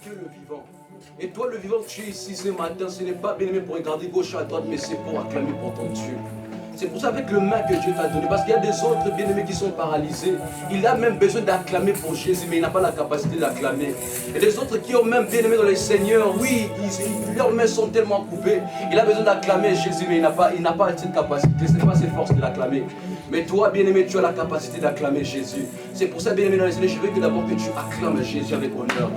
Dieu le vivant. Et toi le vivant, tu es ici ce matin, ce n'est pas bien aimé pour regarder gauche à droite, mais c'est pour acclamer pour ton Dieu. C'est pour ça avec le main que Dieu t'a donné, parce qu'il y a des autres bien-aimés qui sont paralysés. Il a même besoin d'acclamer pour Jésus, mais il n'a pas la capacité d'acclamer. Et les autres qui ont même bien-aimé dans les seigneurs, oui, leurs mains sont tellement coupées. Il a besoin d'acclamer Jésus, mais il n'a pas cette capacité, ce n'est pas cette force de l'acclamer. Mais toi, bien-aimé, tu as la capacité d'acclamer Jésus. C'est pour ça, bien-aimé, dans les seigneurs, je veux que d'abord que tu acclames Jésus avec honneur.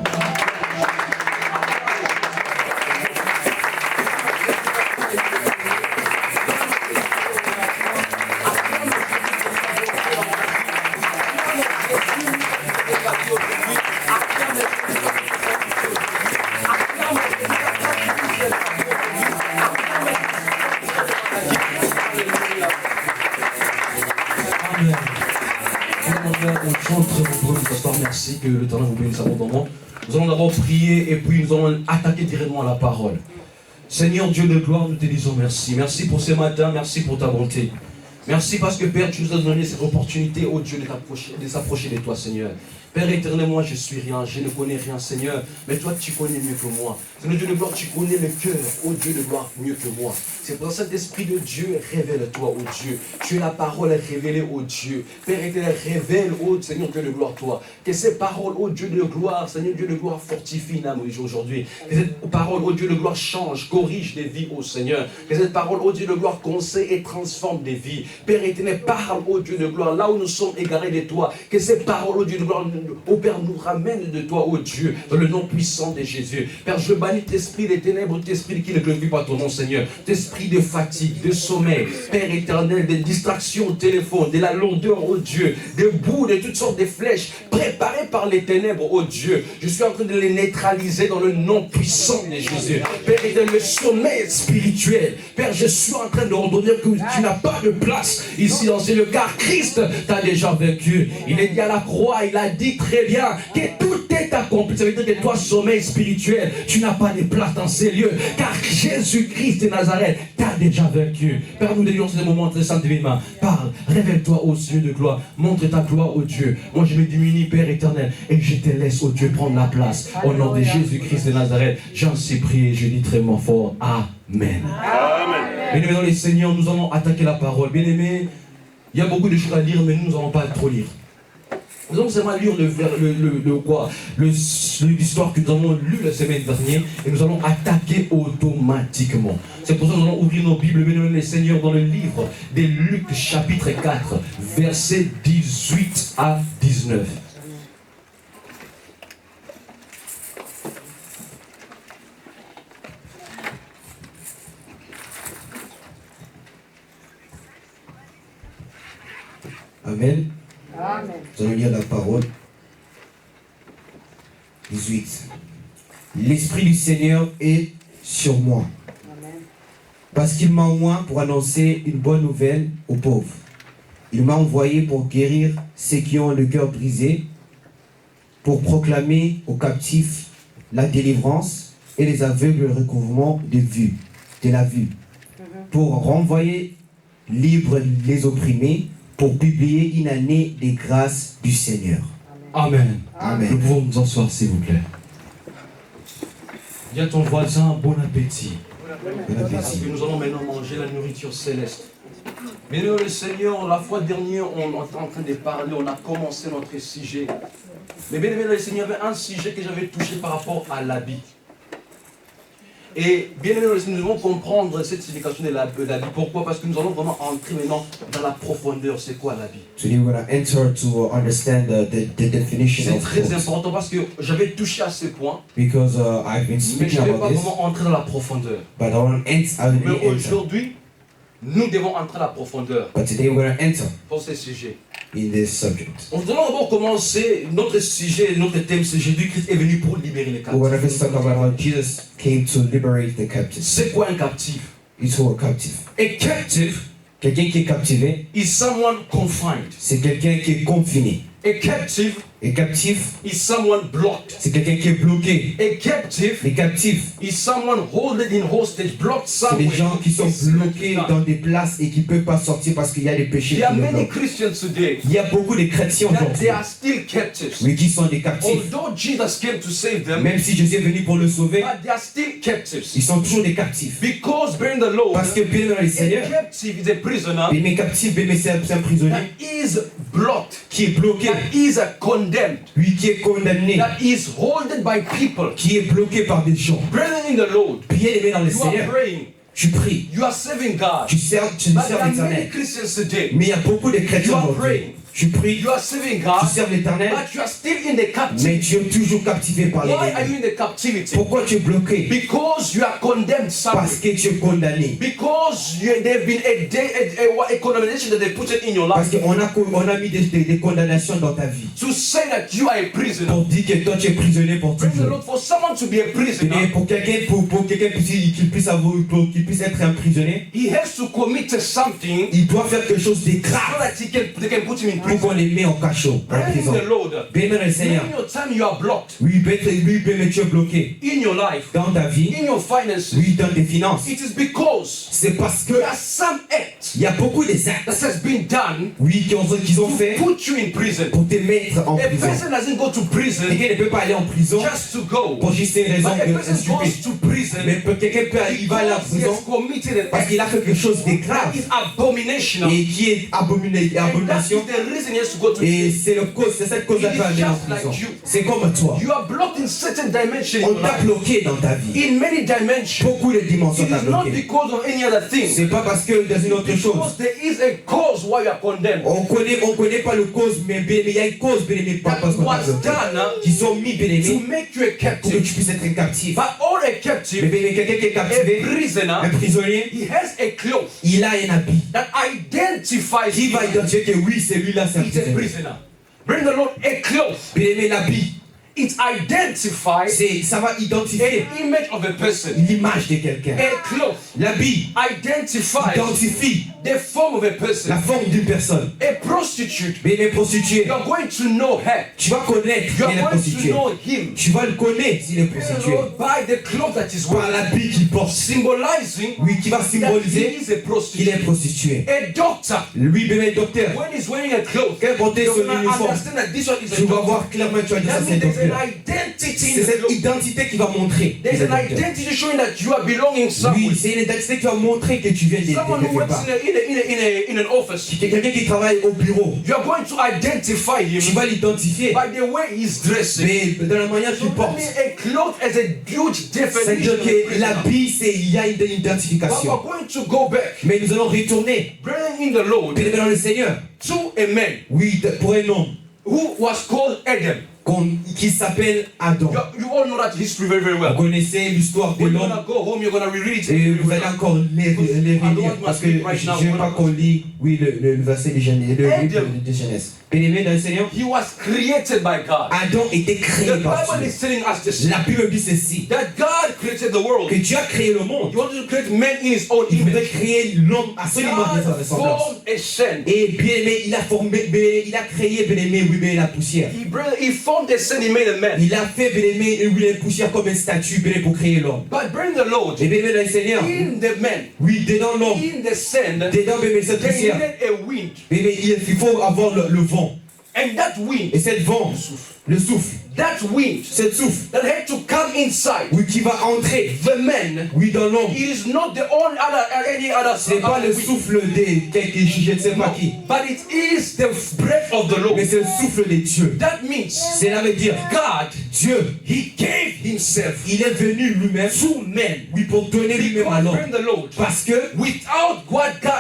Merci que l'Éternel vous bénisse abondamment. Nous allons d'abord prier et puis nous allons attaquer directement à la parole. Seigneur Dieu de gloire, nous te disons merci. Merci pour ce matin, merci pour ta bonté. Merci parce que Père, tu nous as donné cette opportunité, oh Dieu, de s'approcher de toi, Seigneur. Père éternel, moi je suis rien, je ne connais rien, Seigneur, mais toi tu connais mieux que moi. Seigneur Dieu de gloire, tu connais le cœur, oh Dieu de gloire, mieux que moi. C'est pour ça que l'Esprit de Dieu, révèle-toi, oh Dieu. Tu es la parole révélée, oh Dieu. Père éternel, révèle, oh Seigneur Dieu de gloire, toi. Que ces paroles, oh Dieu de gloire, Seigneur Dieu de gloire, fortifient l'âme aujourd'hui. Que cette parole, oh Dieu de gloire, change, corrige des vies, oh Seigneur. Que cette parole, oh Dieu de gloire, conseille et transforme des vies. Père éternel, parle, oh Dieu de gloire, là où nous sommes égarés de toi. Que ces paroles, oh Dieu de gloire, oh Père, nous ramènent de toi, oh Dieu, dans le nom puissant de Jésus. Père, je bannis l'esprit des ténèbres, l'esprit qui ne glorifie pas ton nom, Seigneur. L'esprit de fatigue, de sommeil, Père éternel, de distractions au téléphone, de la lourdeur, oh Dieu, de boue, de toutes sortes de flèches préparées par les ténèbres, oh Dieu. Je suis en train de les neutraliser dans le nom puissant de Jésus. Père éternel, le sommeil spirituel. Père, je suis en train de ordonner que tu n'as pas de place ici dans ce lieu, car Christ t'a déjà vaincu. Il est dit à la croix, il a dit très bien que tout est accompli. Ça veut dire que toi, sommeil spirituel, tu n'as pas de place dans ces lieux, car Jésus-Christ de Nazareth t'a déjà vaincu. Père, nous délions ce moment très saint divinement. Parle, révèle-toi aux yeux de gloire, montre ta gloire au Dieu. Moi je me diminue, Père éternel, et je te laisse, oh Dieu, prendre la place. Au nom de Jésus-Christ de Nazareth, j'en suis prié, je dis très fort, Amen. Bien-aimés dans les Seigneurs, nous allons attaquer la parole. Bien-aimés, il y a beaucoup de choses à lire, mais nous n'allons pas trop lire. Nous allons seulement lire l'histoire que nous avons lue la semaine dernière, et nous allons attaquer automatiquement. C'est pour ça que nous allons ouvrir nos Bibles, bien les Seigneurs, dans le livre de Luc chapitre 4, versets 18 à 19. Amen. Amen. Nous allons lire la parole. 18. L'Esprit du Seigneur est sur moi. Amen. Parce qu'il m'a envoyé pour annoncer une bonne nouvelle aux pauvres. Il m'a envoyé pour guérir ceux qui ont le cœur brisé, pour proclamer aux captifs la délivrance et les aveugles le recouvrement de la vue, pour renvoyer libres les opprimés, pour publier une année des grâces du Seigneur. Amen. Amen. Nous pouvons nous asseoir, s'il vous plaît. Dis à ton voisin, bon appétit. Bon appétit. Parce que nous allons maintenant manger la nourriture céleste. Mais nous, le Seigneur, la fois dernière, on était en train de parler, on a commencé notre sujet. Mais bien aimé, le Seigneur, il y avait un sujet que j'avais touché par rapport à l'habit. Et bien aimé, nous devons comprendre cette signification de l'habit. Pourquoi? Parce que nous allons vraiment entrer maintenant dans la profondeur. C'est quoi l'habit? Today we're going to enter to understand the definition C'est of très clothes. important parce que j'avais touché à ce point, Because I've been mais speaking je ne vais about pas this, vraiment entrer dans la profondeur. but I want to enter. Mais aujourd'hui, nous devons entrer dans la profondeur But today we're going to enter pour ce sujet. in this subject. Nous allons d'abord commencer notre sujet, notre thème, c'est Jésus-Christ est venu pour libérer les We're going to captifs. first talk about how Jesus came to liberate the captives. C'est quoi un captif? It's who are captive. A captive Quelqu'un qui est captivé, is someone confined. c'est quelqu'un qui est confiné. A captive Et captif, is someone blocked. c'est quelqu'un qui est bloqué. A captive Les captifs, is someone holding in hostage, blocked c'est somewhere. des gens qui sont It's not bloqués done. dans des places et qui ne peuvent pas sortir parce qu'il y a des péchés There are qui les many bloquent. Christians today Il y a beaucoup de chrétiens that aujourd'hui, they are still captives. oui, qui sont des captifs. Although Jesus came to save them, Même si Jésus est venu pour le sauver, but they are still captives. ils sont toujours des captifs. Because bearing the Lord, Parce que bien dans le Seigneur, a captive is a prisoner mes captifs, c'est un prisonnier that is blocked, qui est bloqué, that is condemned, lui qui est condamné, that is holded by people. qui est bloqué par des gens. Brethren in the Lord, Bien aimé dans le you are Seigneur, praying, tu pries, you are serving God. tu sers But there are many l'Éternel. Christians today, Mais il y a beaucoup de You chrétiens are aujourd'hui. praying. Tu pries, you are serving tu God, sers l'Éternel, but you are still in the mais captivity. tu es toujours captivé par Why are l'ennemi. you in the captivity? Pourquoi tu es bloqué? Because you are condemned somewhere. Parce que tu es condamné. Because there have been a condemnation that they put it in your Parce life qu'on a mis des condamnations dans ta vie. to say that you are a prisoner. Pour dire que toi tu es prisonnier pour Praise the toujours. Lord, for someone to be a Et prisoner, pour quelqu'un qu'il puisse être un prisonnier, he has to commit to something il doit faire quelque chose de so grave that they can put him in pour prison. qu'on les mette en cachot, en Praise prison. the Lord. Bénis le Maybe Seigneur. in your time you are blocked Oui, mais tu es bloqué in your life, dans ta vie, in your finances. oui, dans tes finances. It is because C'est parce que there are some acts il y a beaucoup des actes, that has been done oui, qu'ils ont fait to put you in prison. pour te mettre en A prison. person doesn't go to prison Quelqu'un ne peut pas aller en prison just to go. pour juste une raison But a person goes stupide. to prison Mais quelqu'un peut arriver à la because he prison has committed an parce act qu'il a fait quelque chose de that grave is abominational. et qui est And that is abomination. the reason he has to go to Et prison. c'est cette cause-là qui va aller en prison. C'est comme toi. You are blocked in certain dimensions in On your t'a life. bloqué dans ta vie. In many dimensions. Beaucoup de dimensions It t'a is not bloqué. because of any other thing. C'est pas parce que dans une autre chose. Because there is a cause why you are condemned. On connaît pas le cause, mais il y a une cause, bien aimé, pas That parce qu'on t'a was bloqué. done Qui sont mis, bien to aimé, make you a pour que captive. tu puisses être un captif. But all a Mais captive, bien aimé, quelqu'un qui est a captivé, un prisoner, prisonnier, he has a cloth il a un habit that identifies qui va him. identifier que oui, celui-là, c'est un He's a prisonnier. prisoner. Bring the Lord a cloth. Bien aimé, l'habit, It identifies ça va identifier an image of a person. l'image de quelqu'un. A cloth L'habit identifies identifie the form of a person. la forme d'une personne. A prostitute, Bien aimé, prostituée, you are going to know her. tu vas connaître You qu'il est are going to prostitué. know him. Tu vas le connaître s'il est Bring the prostitué. Lord by the cloth that is Par wearing, l'habit qu'il porte. symbolizing Oui, qui va that he symboliser is a qu'il est prostitute. prostitué. A doctor, Lui, bébé docteur, when he's wearing a cloth, quel portait you're son going to uniforme, understand that this one is tu a vas doctor. voir clairement, tu vas dire ça That c'est un means there's docteur. an identity in C'est the cette cloth. identité qui va montrer. There's qu'il est an docteur. identity showing that you are belonging somewhere. Oui, c'est une identité qui va montrer que tu viens de Someone who quelque works part. in an office, Quelqu'un qui travaille au bureau, you are going to identify tu him vas l'identifier, by the way he's dressing. mais dans la manière So qu'il that porte. means a cloth has a huge definition. C'est-à-dire of a que prisoner. l'habit, il y a une But identification. we're going to go back, Mais nous allons retourner bring in the Lord bien dans le Seigneur. to a man Oui, pour un homme who was called Adam. qui s'appelle Adam. You all know that history very, very Vous well. connaissez l'histoire de When you're l'homme gonna go home, you're gonna reread it. et vous allez encore les relire parce que je ne veux pas qu'on lit le verset de Genèse, le livre de Genèse. Bien-aimé dans le Seigneur, He was created by God. Adam était créé The par Bible Dieu. is telling us this. La Bible dit ceci, That God created the world. que Dieu a créé le monde. He wanted to create man in his own Il voulait image. créer l'homme à son image et sa God ressemblance. formed a sand. Et bien aimé, il a créé bien aimé, oui, mais la poussière. He formed a sand, he made a man. Il a fait bien aimé, oui, la poussière comme une statue bien aimé, pour créer l'homme. But bring the Lord Et bien aimé dans le Seigneur, in the man, oui, dedans l'homme, in the sand, dedans bien aimé cette they poussière. needed a wind. Bien aimé, il faut avoir le vent. And that wind, Et cette vent, le souffle, that wind cette souffle, that had to come inside oui, qui va entrer, the man, oui, dans l'homme. it is not the only any other Ce n'est pas le wind. souffle de quelqu'un, je ne sais pas qui, But it is the breath of the Lord. mais c'est le souffle de Dieu. That means Cela veut dire, God, Dieu, He gave Himself il est venu lui-même, to men. oui, pour donner lui-même à Because l'homme. bring the Lord, Parce que,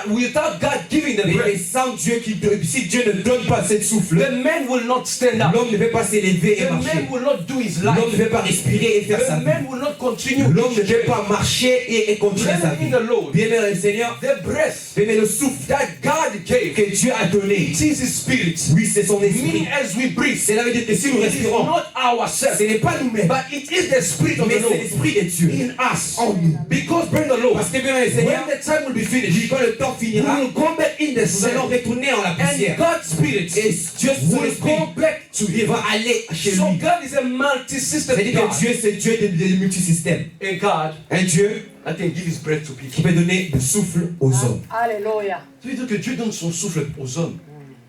without God giving the mais breath, sans Dieu, si Dieu ne donne pas cette souffle, the man will not stand up. l'homme ne peut pas se s'élever et The marcher. man will not do his L'homme life. ne peut pas respirer et faire sa The vie. man will not continue. L'homme ne his peut journey. pas marcher et continuer sa Brethren vie. in the Lord, Bien aimé dans le Seigneur, the breath bien aimé le souffle that God gave, que Dieu a donné. it is His Spirit. Oui, c'est son esprit. Meaning as we breathe, Cela veut dire que si nous it is respirons, not ourselves, ce n'est pas nous-mêmes, but it is the Spirit of mais the c'est Lord l'esprit de Dieu in us. en nous. Because, bring the Lord, Parce que bien aimé le Seigneur, when the time will be lui, finished, quand le temps we finira, will go back in the nous allons sand, retourner en la and poussière. God's Spirit Et Dieu, son will esprit, go back to il Him. va aller chez So lui. God is a multi-system C'est-à-dire God. que Dieu, c'est Dieu des multisystèmes. A God Un Dieu that can give His breath to qui people. peut donner le souffle aux hommes. Alléluia. Ça veut dire que Dieu donne son souffle aux hommes.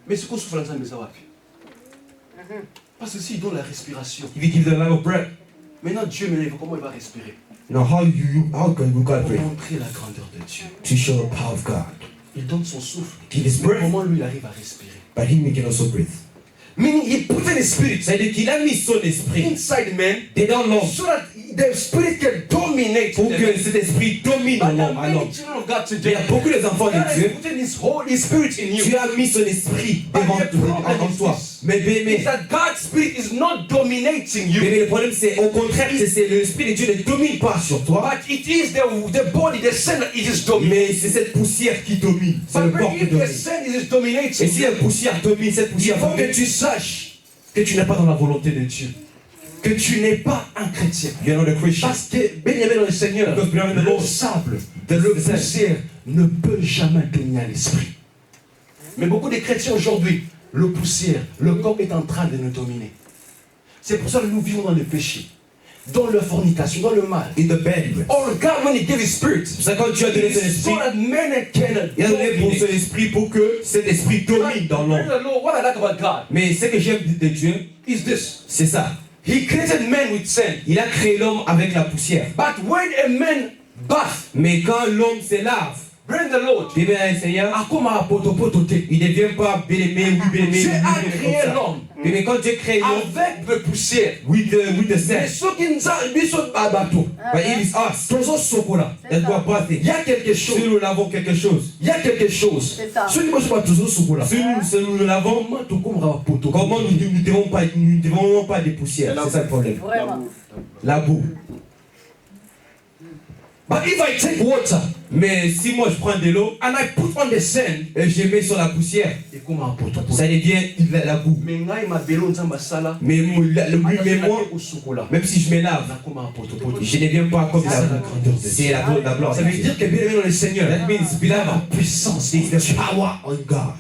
Mais ce qu'on souffle ensemble, ça va. Parce que s'il donne la respiration, If you give the life of breath, maintenant Dieu, comment il va respirer? now how can you God Pour pray? montrer la grandeur de Dieu. To show the power of God. Il donne son souffle. Give his Mais breath, comment lui il arrive à respirer? but him he can also breathe. Meaning he put in his spirit C'est-à-dire qu'il a mis son esprit inside man dedans l'homme so that the spirit can dominate pour the que man. cet esprit domine But there l'homme. are many children of God Il y today. a beaucoup d'enfants God de has Dieu. put in his spirit in you. Dieu a mis son esprit But devant the problem en is toi. this. Mais bien Is aimé, that God's spirit is not dominating you. le problème c'est au contraire que c'est l'esprit de Dieu ne domine pas sur toi, But it is the body, the sin that it is dominating. mais c'est cette poussière qui domine. C'est le But corps qui if the domine. sin is Et dominating si you, la poussière domine, cette il poussière faut que domine, tu saches que tu n'es pas dans la volonté de Dieu. que tu n'es pas un chrétien. You're not a Christian. Parce que, bien aimé dans le Seigneur, Because beloved in the le Lord, sable, the le sand. poussière ne peut jamais dominer l'esprit. Mais beaucoup de chrétiens aujourd'hui, le poussière, le corps est en train de nous dominer. C'est pour ça que nous vivons dans le péché, dans la fornication, dans le mal. In the bed. Or God, when He gave His Spirit, C'est quand Dieu a donné son esprit, so that men can il a donné pour son dominate. esprit pour que cet esprit domine dans l'homme. What I like about God Mais ce que j'aime de Dieu, is this. c'est ça. He created man with sin. Il a créé l'homme avec la poussière. But when a man bath, Mais quand l'homme se lave, bring the Lord, bien aimé le Seigneur, il ne devient pas bien aimé, oui, bien aimé, Dieu oui, a bien aimé créé comme ça. l'homme Mais quand Dieu crée l'homme, avec de poussière. with the Mais sand, ceux qui nous ont mis sur le bateau, but it is us. tous au chocolat. That we are bathing. Il y a quelque chose. Si nous lavons quelque chose, Il y a quelque chose. C'est ça. Ceux qui ne sont pas toujours au chocolat. si nous lavons, comment nous ne devons pas des poussières? C'est ça le problème. Vraiment. La boue. But if I take water Mais si moi je prends de l'eau and I put on the sand, et je mets sur la poussière, et comment un poteau ça devient la boue. mais ngai mabelo nzamba sala. Mais moi, Au chocolat. même si je me lave, Na comment un poteau. je ne deviens pas comme C'est la ça, la boue. grandeur de Dieu. C'est la gloire Ça de veut Dieu. dire que bien aimé dans le Seigneur, That means il a la beloved, puissance. it's the power on God.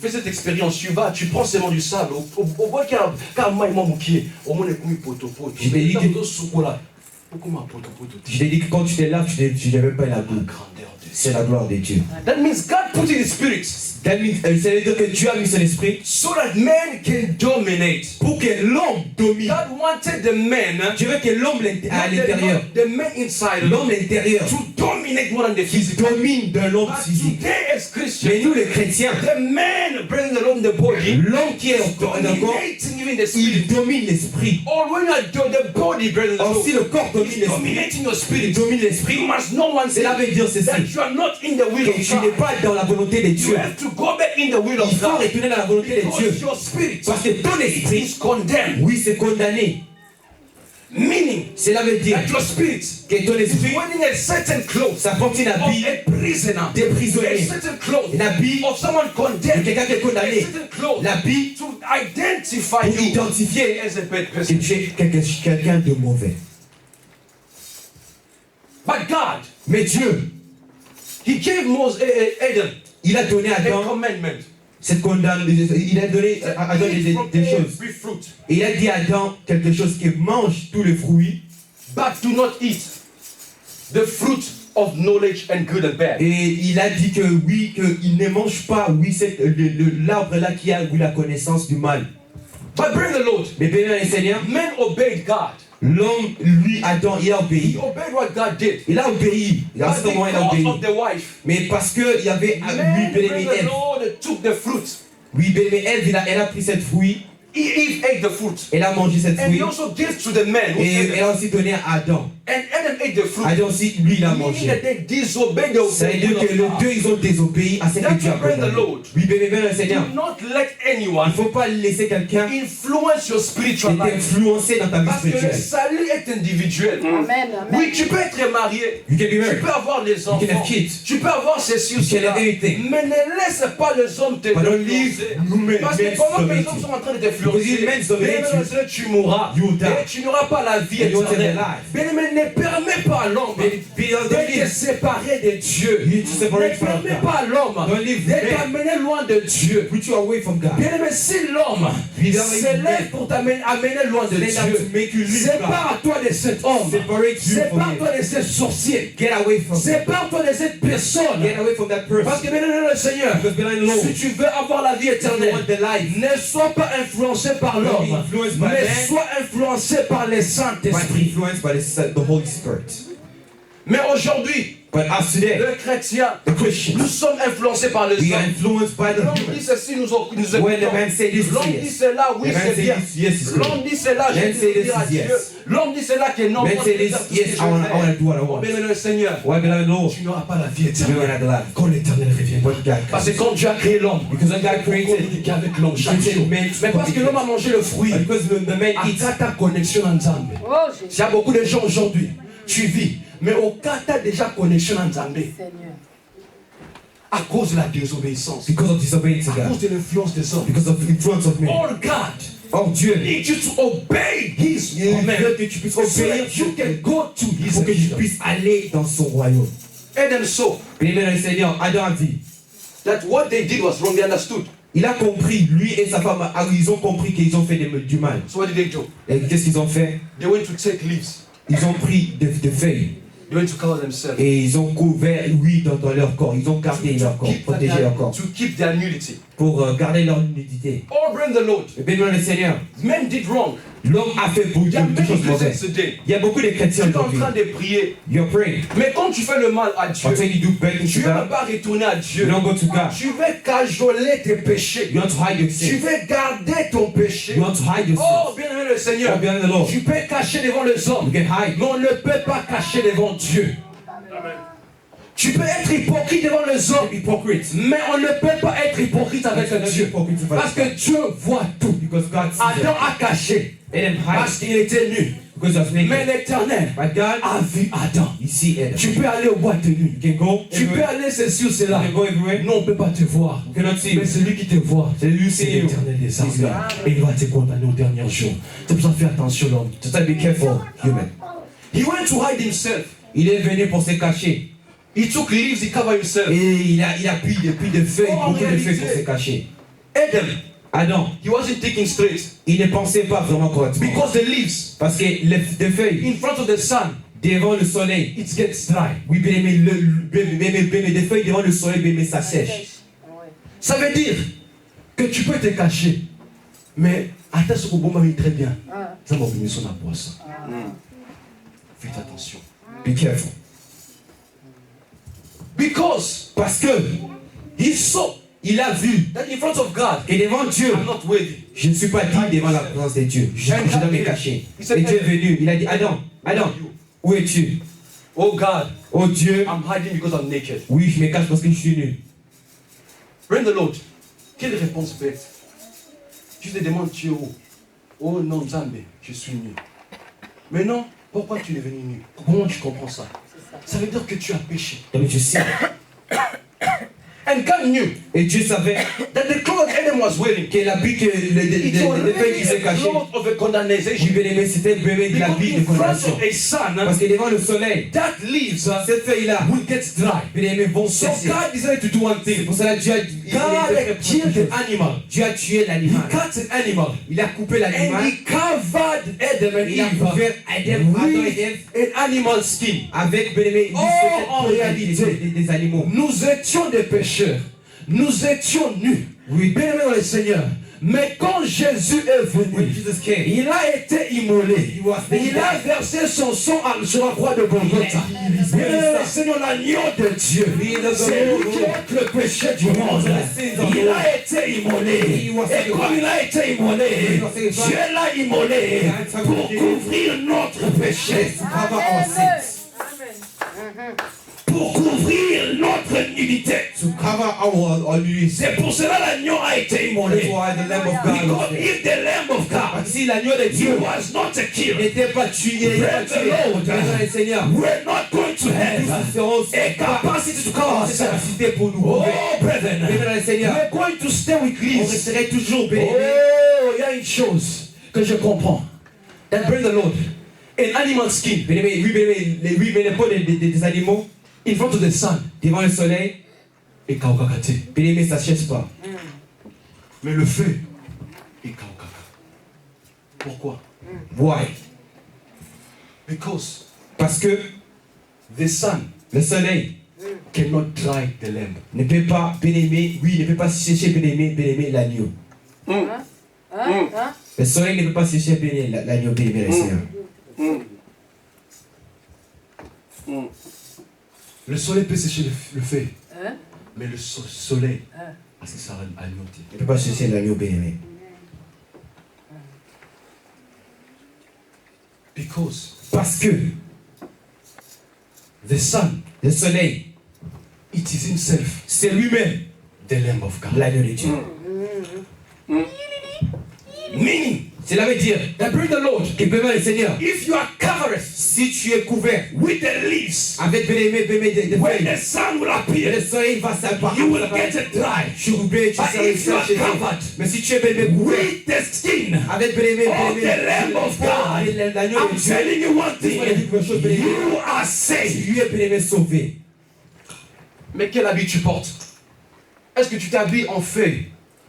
Fais cette expérience, tu prends seulement du sable, au bois qui a maïma moukié, au moins les couilles poteau. Je t'ai dit que- au chocolat. Pourquoi un poteau? Je t'ai dit que quand tu te laves, tu ne devais pas la La boue. grandeur de Dieu. C'est la gloire de Dieu. That means God put in His Spirit That means, ça veut dire que Dieu a mis son esprit so that man can dominate. pour que l'homme domine. God wanted the man, Dieu veut que l'homme à l'intérieur, the man inside, l'homme intérieur, to dominate more than the qui physical. domine de l'homme But physique. today as Mais Christians, nous les chrétiens, the man brings along the body, l'homme qui est au corps, dominating even the spirit. il domine l'esprit. Or when the body brings Or si le corps domine is l'esprit, dominating your il spirit, domine l'esprit, you must know one thing, cela veut dire ceci, that you are not in the will que of tu n'es God. pas dans la volonté de You Dieu. have to go back in the will Il of faut God. retourner dans la volonté de Dieu. Because your spirit Parce que ton esprit, is condemned. oui, c'est condamné. Meaning Cela veut dire that your spirit que ton is esprit, wearing a certain clothes ça porte un of habit a prisoner. des A prisonniers, certain clothes un habit of someone de condemned. quelqu'un qui est A condamné, certain clothes l'habit to identify pour you identifier as a bad que person. tu es quelqu'un de mauvais. But God, Mais Dieu, He gave Moses, Adam, il a donné à a Adam commandment. cette condamnation, il a donné à Adam Eat from des choses. every fruit, Et il a dit à Adam quelque chose qui mange tous les fruits but do not eat the fruit of knowledge and good and bad. et il a dit que oui, qu'il ne mange pas, oui, l'arbre là qui a oui, la connaissance du mal. But bring the Lord. Mais bien le Seigneur, Men obeyed God. l'homme, lui, Adam, il a He obéi. obeyed what God did. Il a obéi. À But ce moment, il a because obéi. of the wife, Mais parce qu'il y avait lui, men, bien bring aimé the Ève. Lord took the fruit. Oui, bien aimé Ève, elle a pris cette fruit. Eve ate the fruit. Elle a mangé cette And he fruit. also gave to the man who Et ate elle a aussi donné à Adam. And Adam ate the fruit. Adam aussi, lui, il a Meaning mangé. that they disobeyed the Ça veut dire que les deux, ils ont désobéi à ce que That's Dieu a to praise the commandé. Lord. Oui, bien aimé le Seigneur. Do not let Il anyone ne faut pas laisser quelqu'un influence your spiritual life. t'influencer dans ta vie Parce que le spirituelle. salut est individuel. Amen, amen. Oui, tu peux être marié. You can be Tu married. peux avoir des You can have enfants. kids. Tu peux avoir ceci ou You can cela. have anything. Mais ne laisse pas les hommes te But don't leave influencer. Parce que men's pendant que les dominate hommes you. sont en train de Because t'influencer, if men's dominate bien aimé, tu mourras. you will die. Et tu n'auras pas la vie And you won't have éternelle. the life. Bien aimé, ne permets pas à l'homme de te séparer de Dieu. You need to separate Ne from permets God. pas à l'homme Don't leave de men. t'amener loin de Dieu. Put you away from God. Bien aimé, si l'homme s'élève pour t'amener loin de Stand up to make you Dieu, leave God. sépare-toi de cet homme. Separate you from Sépare-toi him. de ce sorcier. Get away from him. Sépare-toi de cette personne. Get away from that person. Parce que bien aimé le Seigneur, Because behind the Lord, si tu veux avoir la vie if you éternelle, want the life, ne sois pas influencé par Don't l'homme, be influenced by mais man. sois influencé par les but Saint-Esprit. influenced by the Holy Spirit. Mais aujourd'hui, But us today, le chrétien, the Christians, nous sommes influencés par les we are hommes. influenced by the L'homme dit humans. ceci, nous When the écoutons. man say this, L'homme say dit yes. cela, oui, The man c'est say bien. this, yes, it's good. L'homme dit cela, je Man vais say this dire à is Dieu. yes. L'homme dit cela, que non, Man moi, say je vais this, faire tout ce que yes, je I want veux to faire. do what I want. Bien-aimé le Seigneur, Why beloved Lord? tu n'auras pas la vie We will éternelle. have the life. Quand l'éternel reviendra. When God Parce comes. que quand Dieu a créé l'homme, Because when God created, communiquer avec l'homme chaque created jour. man Mais parce que l'homme a mangé le fruit, because the man eats, à ta connexion en Zambé. Oh, Jésus, Il y a beaucoup de gens aujourd'hui, tu vis, mais au cas tu as déjà connexion en Zambé Seigneur. à cause de la désobéissance, because of disobeying to à cause God, de l'influence des hommes. because of the influence of men. All God Oh Dieu, needs you to obey His il command veut que tu puisses so obéir that you can go to His pour que tu kingdom. puisses aller dans son royaume. And then so Bien-aimé le Seigneur, Adam a vu. that what they did was wrong, they understood. Il a compris, lui et sa femme, ils ont compris qu'ils ont fait du mal. So what did they do? Et qu'est-ce qu'ils ont fait? They went to take leaves. Ils ont pris des feuilles They went to cover themselves. et ils ont couvert, oui, dans leur corps. Ils ont gardé leur corps, protégé leur corps To keep their nudity. pour garder leur nudité. Oh, bring the Lord. Et bien, le Seigneur, Men did wrong. l'homme a fait beaucoup Il y a de many choses Christians mauvaises. today. Il y a beaucoup de Tu chrétiens es en aujourd'hui. train de prier. You're praying. Mais quand tu fais le mal à Dieu, But when you do bad things tu to ne vas God, pas retourner à you Dieu. don't go to God. Tu veux cajoler tes péchés. You want to hide your Tu sin. veux garder ton péché. You want to hide your Oh, sin. bien aimé le Seigneur. Oh, bien the Lord. Tu peux cacher devant les hommes. You can hide. Mais on ne peut pas cacher devant Dieu. Tu peux être hypocrite devant les hommes. Hypocrite. Mais on ne peut pas être hypocrite avec Dieu. Parce que Dieu voit tout. Because God sees Adam it. a caché. Let him hide. Parce qu'il était nu. Because of naked. Mais l'Éternel But God, a vu Adam. you see Adam. Tu peux aller au bois de nuit. You can go Tu peux everywhere. aller ceci ou You cela. can go everywhere. Non, on ne peut pas te voir. You cannot see Mais you. celui qui te voit, C'est lui c'est see you. l'Éternel des He's armées. God. Et il va te condamner au dernier jour. C'est pour ça que fais attention, l'homme. So be careful, human. He went to hide himself. Il est venu pour se cacher. He took leaves, he covered himself. Et il a pris des feuilles, Oh, en beaucoup de feuilles réalité, pour se cacher. Adam, Adam, he wasn't thinking straight. il ne pensait pas vraiment correctement. Because the leaves Parce que les feuilles, in front of the sun, devant le soleil, it gets dry. oui, bien aimé, des feuilles devant le soleil, bien aimé, ça sèche. Ouais. Ça veut dire que tu peux te cacher. Mais attends ce que bon m'a très bien. Ah, Ça m'a mis son approche. ah. Faites attention. Be careful. Because Parce que he saw il a vu that in front of God, que devant Dieu, I'm not worthy. je ne suis pas digne devant la présence de Dieu. Je dois me cacher. Et Dieu est venu, il a dit, Adam, Adam, où es-tu? Oh God, Oh Dieu, I'm hiding because I'm naked. oui, je me cache parce que je suis nu. Bring the Lord. Quelle réponse bête. Tu te demandes, tu es où? Oh non, Zambé, je suis nu. Mais non, pourquoi tu es venu nu? Comment tu comprends ça? Ça veut dire que tu as péché. Donc tu sais. And God knew Et Dieu savait that the clothes Adam was wearing, que l'habit que les it's feuilles already qui se a cachaient, cloth of a oui, condemnation. bien aimé, c'était vraiment de Because l'habit de in front condamnation. of a sun, Parce que devant le soleil, that leaves ces feuilles-là, will get dry. bien aimé, vont So sécher. God decided to do one C'est thing. pour cela que Dieu a God killed an animal. Dieu a tué He l'animal. cut an animal. Il a coupé And l'animal. he covered Adam and Il a Eve couvert Adam with et Ève an animal skin. avec bien aimé, Oh, en réalité, des animaux. Nous étions des pécheurs. Nous étions nus. Oui. Bien aimé dans le Seigneur. Mais quand Jésus est When venu, Jesus came, il a été immolé. was Il a versé son sang sur la croix de Golgotha. Seigneur, l'agneau de Dieu. C'est lui qui ôte le péché du monde. Il a été immolé. Et comme il a été immolé, Dieu l'a immolé pour couvrir notre péché. cover our sins, Pour couvrir notre nudité. to cover our nudity. C'est pour cela l'agneau a été That's immolé. why the Lamb of God was Because there. if the Lamb of God, Si l'agneau de he Dieu was not a killer, n'était pas tué, il n'était pas Praise the tué. Lord. Bénissons le Seigneur. we're not going to Nous have serons a capacity to cover cette ourselves. capacité pour nous Oh, couvrir. brethren, Bénissons le Seigneur. we're going to stay with On Christ. resterait toujours bénis. Oh, il y a une chose que je comprends. That bring the Lord. An animal skin Bien-aimé, oui, mais les peaux des animaux in front of the sun. devant le soleil, Et kaokakate. bien-aimé, ça ne chasse pas. Mais le feu est kaokaka. Pourquoi? Why? Because Parce que the sun le soleil cannot dry the lamb. ne peut pas, bien-aimé, oui, ne peut pas sécher, bien-aimé, l'agneau. Le soleil ne peut pas sécher, bien-aimé, l'agneau, bien-aimé, le Seigneur. Le soleil peut sécher le feu. Mais le soleil, parce que ça rend agneau. Ne peut pas sécher l'agneau, bien-aimé. Because Parce que the sun, le soleil, it is himself c'est lui-même the lamb of God. l'agneau de Dieu. Meaning, Cela veut dire that bring the Lord. que, bien-aimé, le Seigneur, If you are covered si tu es couvert with the leaves, avec, bien-aimé, des when feuilles, the sun will et appear, le soleil va s'apparaître, you will get it dry. chourbé, tu But seras if you are séché. covered Mais si tu es, bien-aimé, couvert with the skin avec, bien-aimé, of the Lamb of God, l'agneau de I'm Dieu, telling you one thing, you are saved. tu es, bien-aimé, sauvé. Mais quel habit tu portes? Est-ce que tu t'habilles en feuille?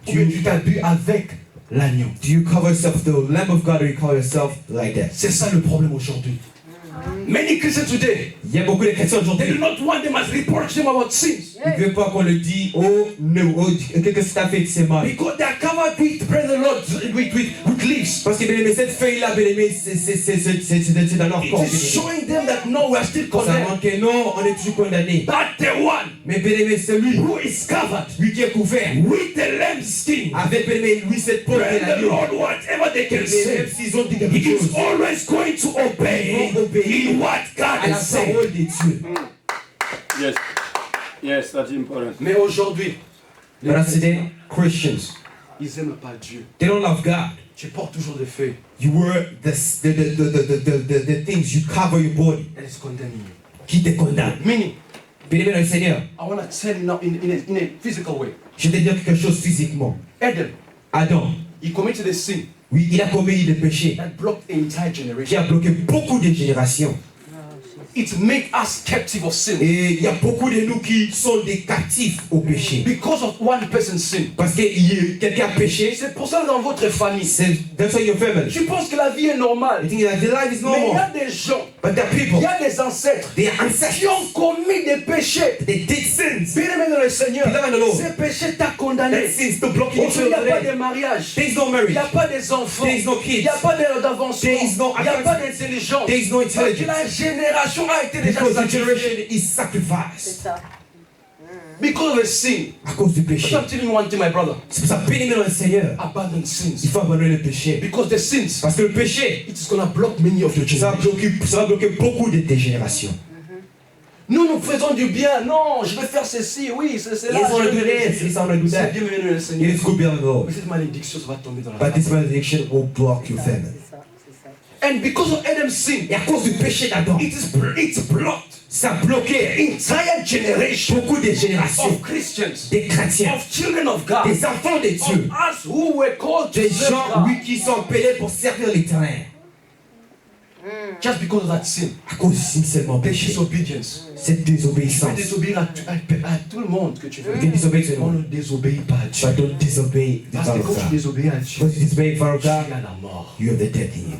Ou bien tu t'habilles avec l'agneau? Do you cover yourself the Lamb of God or you cover yourself like that? C'est ça le problème aujourd'hui. Many Christians today, Il y a beaucoup de chrétiens they do aujourd'hui not want them as reproach them about sins. qui ne veulent pas qu'on le dise, oh, no, oh, qu'est-ce que tu as fait, c'est mal. Because they are covered with, praise the Lord, with leaves. Parce que, bien aimé, cette feuille-là, bien aimé, c'est dans leur It corps. is bien aimé. showing them that no, we are still Ça condemned. montre que non, on est toujours condamné. But the one Mais bien aimé, c'est lui, who is covered lui qui est couvert, with the lamb's skin, avec bien aimé, lui, cette peau de praise the l'agneau. Lord, whatever they can Même say, s'ils ont dit quelque he is chose always going to obey Ils vont obéir in what à God la is saying. parole de Dieu. Yes. Yes, that's important. Mais aujourd'hui, But as today, Christians, ils n'aiment pas Dieu. they don't love God. Tu portes toujours des feuilles. You wear the things, you cover your body, Elle is condemning you. qui te condamne. Meaning, Bien aimé dans le Seigneur, I want to tell you now in a physical way. je vais te dire quelque chose physiquement. Adam, Adam, he committed a sin oui, il a commis des péchés that blocked the entire qui generation. a bloqué beaucoup de générations. It made us captive of sin. Et il y a beaucoup de nous qui sont des captifs au péché. Because of one person's sin. Parce que quelqu'un a péché, C'est pour ça que dans votre famille, c'est that's why your family. tu penses que la vie est normale. You think that the life is Mais il y a normal. des gens, But the il people, y a des ancêtres they qui ancestors, ont commis des péchés. they did sins. Bien-aimé dans le Seigneur, Beloved in the Lord. ces péchés t'ont condamné. That sins to block you Aujourd'hui, il n'y a pas de today. mariage. There is no Il marriage. n'y a pas des enfants. There is no Il kids. n'y a pas d'avancement. There is no Il n'y a pas d'intelligence. There is no Parce que intelligence. la génération a été déjà Because the sacrifiée. generation is sacrificed Because of the sin. à cause du So péché. I'm telling you one thing, my brother. C'est pour ça, bien aimé dans le Seigneur, Abandon il sins. faut abandonner le péché. Because the sins, Parce que le péché, it is going to block many of your ça va children. bloquer beaucoup de tes générations. Nous faisons du bien. Non, je vais faire ceci. Oui, c'est là. Yes, on je will do vais this. faire Yes, on will do C'est that. bienvenu le It Seigneur. is good beyond the Lord. Mais cette malédiction, ça va tomber dans la But this famille. malediction will block your family. And because of Adam's sin, Et à cause du péché d'Adam, it's blocked ça a bloqué entire generation beaucoup de générations, of Christians, des chrétiens, of children of God, des enfants de Dieu, of us who were called to des serve gens, God. oui, qui sont appelés pour servir l'Éternel. Just because of that sin, À cause d'une seulement the péché, disobedience. cette Tu peux désobéissance. désobéir à tout le monde que tu veux. You can disobey to On anyone, ne désobéit pas à Dieu. but don't disobey the Parce power que of quand tu God. désobéis à Dieu, Because you disobey the power of tu es God, à la mort. you have the death in you.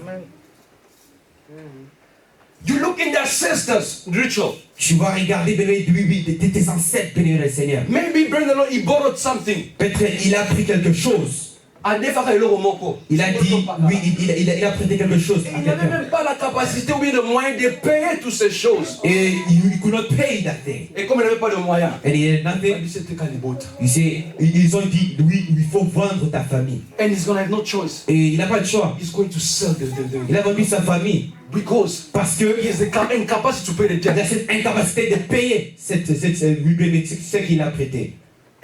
You look in the ancestors' ritual. Tu vas regarder, oui, tes ancêtres, bénis le Seigneur. Maybe Brother Lord, he borrowed something. Peut-être il a pris quelque chose Il a dit, oui, il a prêté quelque chose à Il n'avait quelqu'un. même pas la capacité ou bien le moyen de payer toutes ces choses. Et he could not pay that thing. Et comme il n'avait pas de moyens, And he had il a nothing. dit c'était Calibota. Ils ont dit, oui, il faut vendre ta famille. And he's gonna have no choice. Et il n'a pas de choix. He's going to sell Il a vendu sa famille because parce que he has the incapacity to pay the il a debt. cette incapacité de payer ce qu'il a prêté.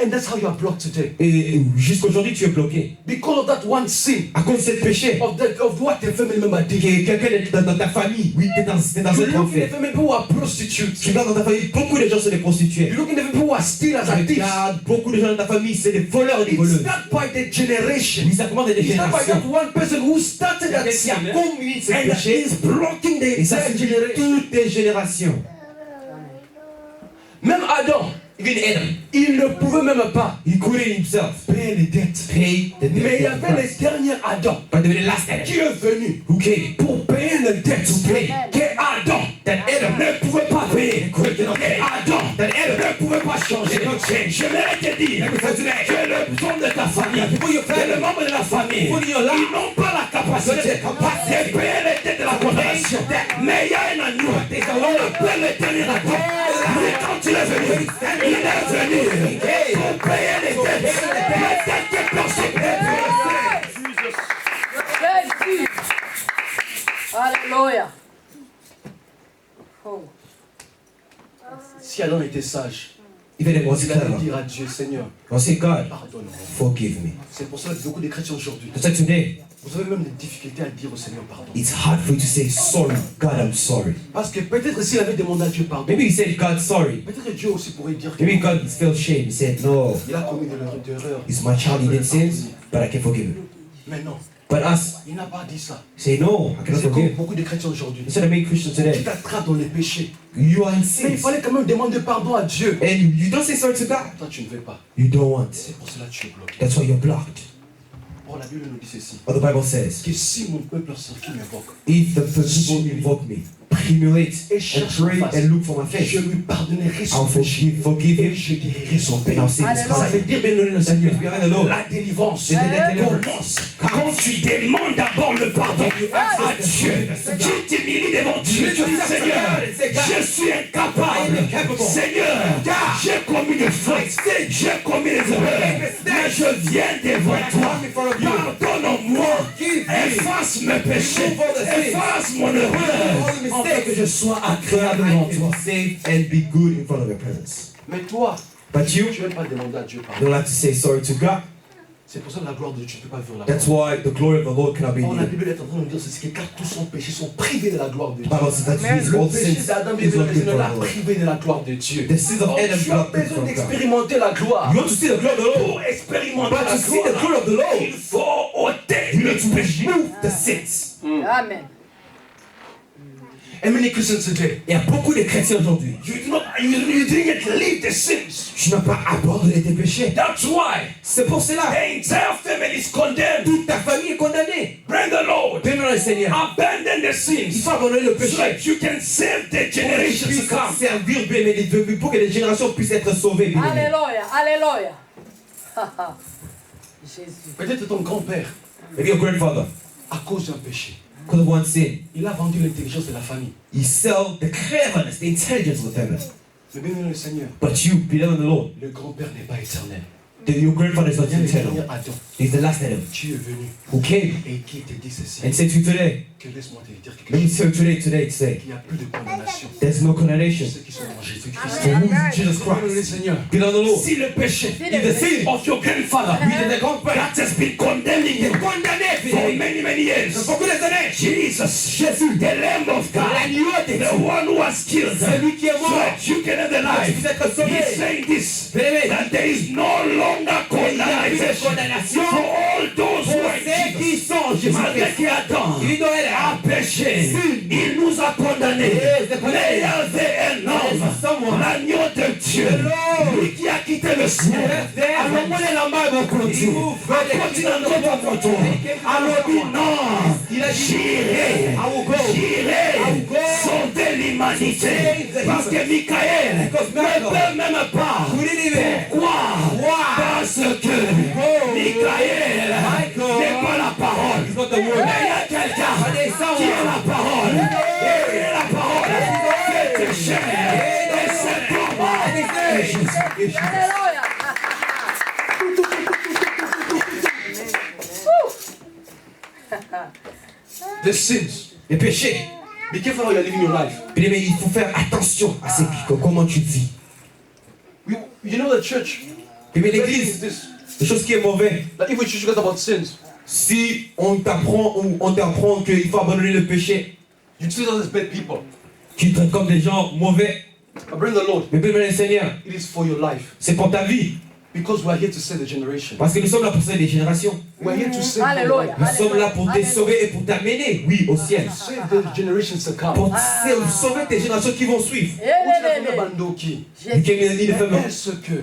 And that's how you are blocked today. Et jusqu'aujourd'hui, tu es bloqué. Because of that one sin, À cause de ce péché. of what the family member did. Quelqu'un est dans ta famille, oui, t'es dans You cette look in the enfer. family people who are prostitutes. Tu regardes dans ta famille, beaucoup de gens sont des prostituées. You look in the people who are stealers and thieves. Regarde, beaucoup de gens dans ta famille, c'est des voleurs et des It's voleuses. not by the generation. Mais ça commence des It's not by générations. that one person who started that Quelqu'un qui sin. a commis ce And péché. is blocking the Et ça, entire c'est generation. toutes les générations. Même Adam, Even Adam, il ne pouvait même pas he couldn't himself payer les dettes. pay the Mais il y debt of avait Christ. le dernier Adam But the last Adam, qui est venu who came pour payer les dettes to pay que Adam that Adam ne pouvait pas payer. cannot Et pay. Adam That Adam ne pouvait pas changer. Je vais te dire que le besoin de ta famille, que le membre de la famille, ils n'ont pas la capacité de payer les dettes de la condamnation. Mais il y a un agneau, on appelle le dernier Adam. Mais quand il est venu, il est venu pour payer les dettes. Les dettes que personne ne peut payer. Jésus. Alléluia. Oh. Si Adam était sage, Even if it was il allait clever, dire à Dieu, Seigneur, I'll say, God, pardonne-moi. forgive me. C'est pour ça que beaucoup de chrétiens aujourd'hui, That's why today, vous avez même des difficultés à dire au Seigneur pardon. it's hard for you to say, sorry, God, I'm sorry. Parce que peut-être s'il avait demandé à Dieu pardon, Maybe he said, God, sorry. peut-être que Dieu aussi pourrait dire que Maybe God felt shame. He said, no, il a commis de l'erreur. he's my child, he did sins, but I can forgive him. Mais non, But us, il n'a pas dit ça. say, no, I cannot C'est comme forgive. beaucoup de chrétiens aujourd'hui. Instead of many Christians Tu today, t'attrapes dans les péchés. you are in Mais il sin. fallait quand même demander pardon à Dieu. And you don't say sorry to God. Toi, tu ne veux pas. You don't want. C'est pour cela que tu es bloqué. That's why you're blocked. Or la Bible nous dit ceci. Or the Bible says, Que si mon peuple qui m'invoque, if the people invoke me, humiliate et and cherche pray ma face, and look for my je face, lui pardonnerai son I'll péché. forgive Et him. je guérirai son péché. And I'll say his Alléluia. Ça veut pardon. dire, bénémoine le Seigneur, Behind the Lord. la délivrance Alléluia. commence quand tu demandes d'abord le pardon à Dieu. Tu t'humilies devant Dieu. Tu dis, Seigneur, je suis incapable. Seigneur, j'ai commis des fautes. J'ai commis des erreurs. Mais je viens devant toi. Pardonne-moi. Efface mes péchés. Efface mon erreur. En fait que je sois agréable devant You toi. will save and be good in front of your presence. Mais toi, But you tu ne veux pas demander à Dieu pardon. don't like to say sorry to God. C'est pour ça que la gloire de Dieu, tu ne peux pas vivre la That's why the glory of the Lord cannot be Or, la in you. Bible est en train de nous dire ceci, que car tous sont péchés, sont privés de la gloire de The Dieu. Bible says that his Le all péché sins d'Adam et is not Ève good for l'a the Lord. privé de la gloire de Dieu. The sins of Or, Adam tu as blocked him besoin from God. d'expérimenter la gloire. You want to see the glory of the Lord? Pour expérimenter But la to see the glory gloire, of the Lord, il faut ôter you le need to péché. remove the sins. Amen. And many Christians today, Il y a beaucoup de chrétiens aujourd'hui. you didn't yet leave the sins. Tu n'as pas abandonné tes péchés. That's why C'est pour cela. the entire family is condemned. Toute ta famille est condamnée. Bring the Lord. Bénis le Seigneur. Abandon the Il sins faut abandonner le so péché. that you can save the generations Puisse to come. servir béni, pour que les générations puissent être sauvées. Béni. Alléluia. Alléluia. Jésus. Peut-être ton grand-père, Maybe your grandfather, à cause d'un péché, because of one sin, il a vendu l'intelligence de la famille. he sell the cleverness, the intelligence of the family. Mais bien le Seigneur, But you, beloved of the Lord, le grand-père n'est pas éternel. your grandfather is not Il y a le eternal. dernier Adam He's the last Adam qui est venu who came et qui te dit ceci. and said to you today, Que laisse-moi te dire quelque let me chose. tell you today, to say, Il n'y a plus de condamnation. there's no condemnation Ceux qui sont en Jésus-Christ. for who is Jesus Bien le Christ. Seigneur. Beloved of the Lord, Si le péché if the sin of your grandfather de grand-père that has been condemning you condamné for many years, beaucoup des années, Jesus, Jésus, the Lamb of God, the one who was killed, celui qui est so mort, that you can have the tu puisses life. être sauvé. He's saying this, Bien-aimé, that there is no longer condemnation condamnation for all those who pour are ceux qui Jesus. sont Malgré Jésus-Christ. qu'Adam Il doit être a péché, il nous a condamnés. Mais il y avait un homme, l'agneau de Dieu, lui qui a quitté le ciel. Alors moi, les lambas vont continuer. Continue notre moto. Alors dit non, j'irai sauver l'humanité. Parce que Michael ne peut même pas. Pourquoi? Parce que Michael It's not the word. Mais il y a quelqu'un qui a la parole. Et la parole fait chair. Et c'est pour moi. Alléluia. The sins. Les péchés. Be careful how you're living your life. Bien aimé, il faut faire attention à ces comment tu vis. You know the church. Bien aimé, The thing is l'église, this. les choses qui est mauvais. That if we teach you guys about sins, Si on t'apprend qu'il faut abandonner le péché, you treat us as bad people. tu traites comme des gens mauvais. But bring the Lord. Mais bien aimé, le Seigneur, It is for your life. c'est pour ta vie. Because we are here to save the generation. Parce que nous sommes là pour sauver des générations. We are here to save Alléluia. Nous sommes là pour te sauver et pour t'amener, oui, au ciel. Save the generations to come. Pour sauver tes générations qui vont suivre. Bandoki. You can lead the family. Est-ce que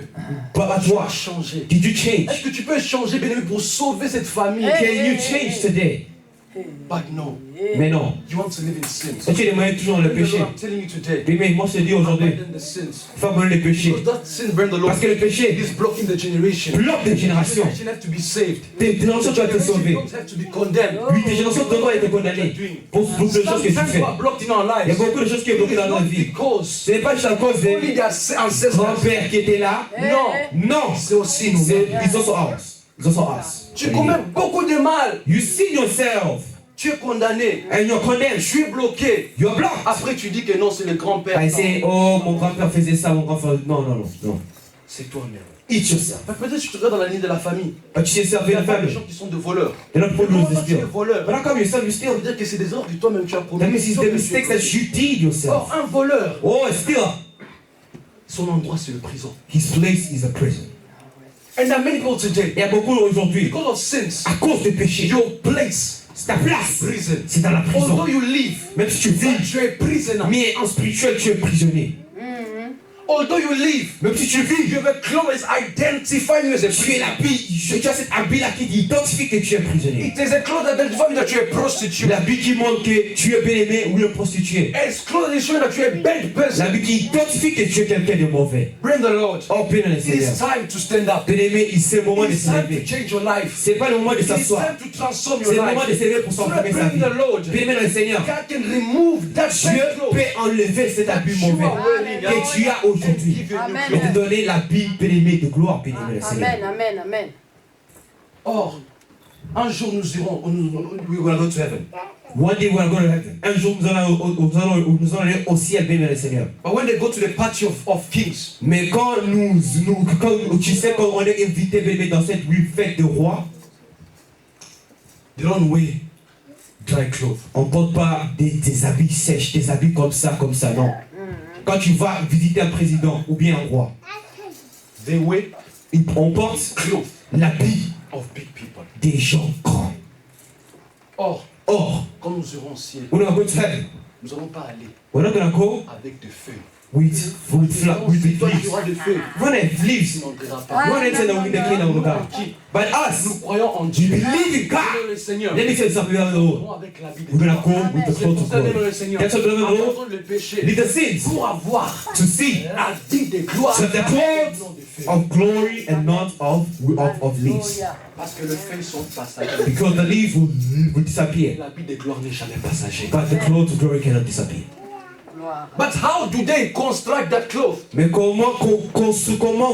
Papa, tu toi, as changé? did you change? Est-ce que tu peux changer, bien aimé, pour sauver cette famille? Can you change today? But no. Mais non. You want to live in sins. Et tu es moyens toujours dans le péché. I'm telling you today. Mais moi, je te dis aujourd'hui, Abandon the sins. il faut abandonner le péché. Because that sin burn the Lord. Parce que le péché It is blocking the generation. bloque des générations. The generation have to be saved. Tes générations doivent être sauvées. Don't have to be condemned. Oui, tes générations doivent être condamnées pour beaucoup de choses que tu Sometimes fais. we are blocked in our Il y a lives. beaucoup de choses qui sont bloquées dans notre vie. Because Ce n'est pas juste à cause only des their ancestors. grands-pères qui étaient là. Non. Non, C'est aussi nous. it's also us. It's also us. Tu commets beaucoup de mal. You see yourself Tu es condamné. and you're condemned. Tu es bloqué. You're blocked. Après, tu dis que non, c'est le grand-père. I say, oh, mon grand-père faisait ça, mon grand-père. Non, non, non, non. C'est toi-même. Eat yourself. Peut-être que tu te regardes dans la ligne de la famille. But you yourself Il y in a the pas des family. gens qui sont de voleurs. They're not Comment producers tu es still. voleur? But how come yourself you Ça still? veut dire que c'est des erreurs que toi-même tu as commis. That means it's the mistakes that you did yourself. Or, un voleur, Oh, still, son endroit c'est le prison. his place is a prison. And there are many people today, Il y a beaucoup aujourd'hui, because of sins, à cause du péché, your place c'est ta place. prison. C'est dans la prison. Although you live, Même si tu vis, tu es prisoner. mais en spirituel, tu es prisonnier. Although you live, Même si tu vis, you have a clothes identifying you as a tu es prisoner. l'habit, tu as cet habit-là qui identifie que tu es prisonnier. It is a clothes identifying that you are a prostitute. L'habit qui montre que tu es bien aimé ou une prostituée. It's clothes that show that you are a bad person. L'habit qui identifie que tu es quelqu'un de mauvais. Bring the Lord. Oh, bien le It Seigneur. is time to stand up. Bien aimé, c'est le moment de It's se time to lever. change your life. C'est pas le moment de It is s'asseoir. time to transform C'est your le moment de life. se lever pour s'enflammer sa Bring vie. the Lord. Bien aimé le Seigneur. God can remove that Dieu bad clothes peut enlever cet habit mauvais que tu as aujourd'hui Amen. et te donner l'habit bien-aimé de gloire, bien-aimé le Seigneur. Amen, amen, amen. Or, un jour nous irons, we will go to heaven. One day we are going to heaven. Un jour nous allons aller au ciel, bien-aimé le Seigneur. But when they go to the party of kings, Mais quand tu sais, quand on est invité, bien-aimé, dans cette fête de roi, they don't wear dry clothes. on ne porte pas des habits sèches, des habits comme ça, non. Quand tu vas visiter un président ou bien un roi, They wear on porte clothes l'habit of big people. des gens grands. Or, Or, quand nous irons au ciel, we're not going to heaven. nous n'allons pas aller We're not going to go avec de feu. with Toi, leaves. tu auras de feu. We're going to have leaves. Tu n'entreras pas. We're going to enter the kingdom of God. Qui? But Nous us, croyons en we Dieu. believe in God. Le Seigneur. Let me tell you something about the Nous Lord. irons avec l'habit de We're going to gloire. go with the C'est clothes pour of ça que glory. le Seigneur. That's what the Lord Abandonne le péché. leave the sins Pour avoir to see l'habit de gloire. So the clothes Non de feu. of glory and not of leaves. Alléluia. Parce que le feu sont passagers. Because the leaves will disappear. L'habit de gloire n'est jamais passager. But the clothes of glory cannot disappear. Gloire. But how do they construct that cloth? Mais comment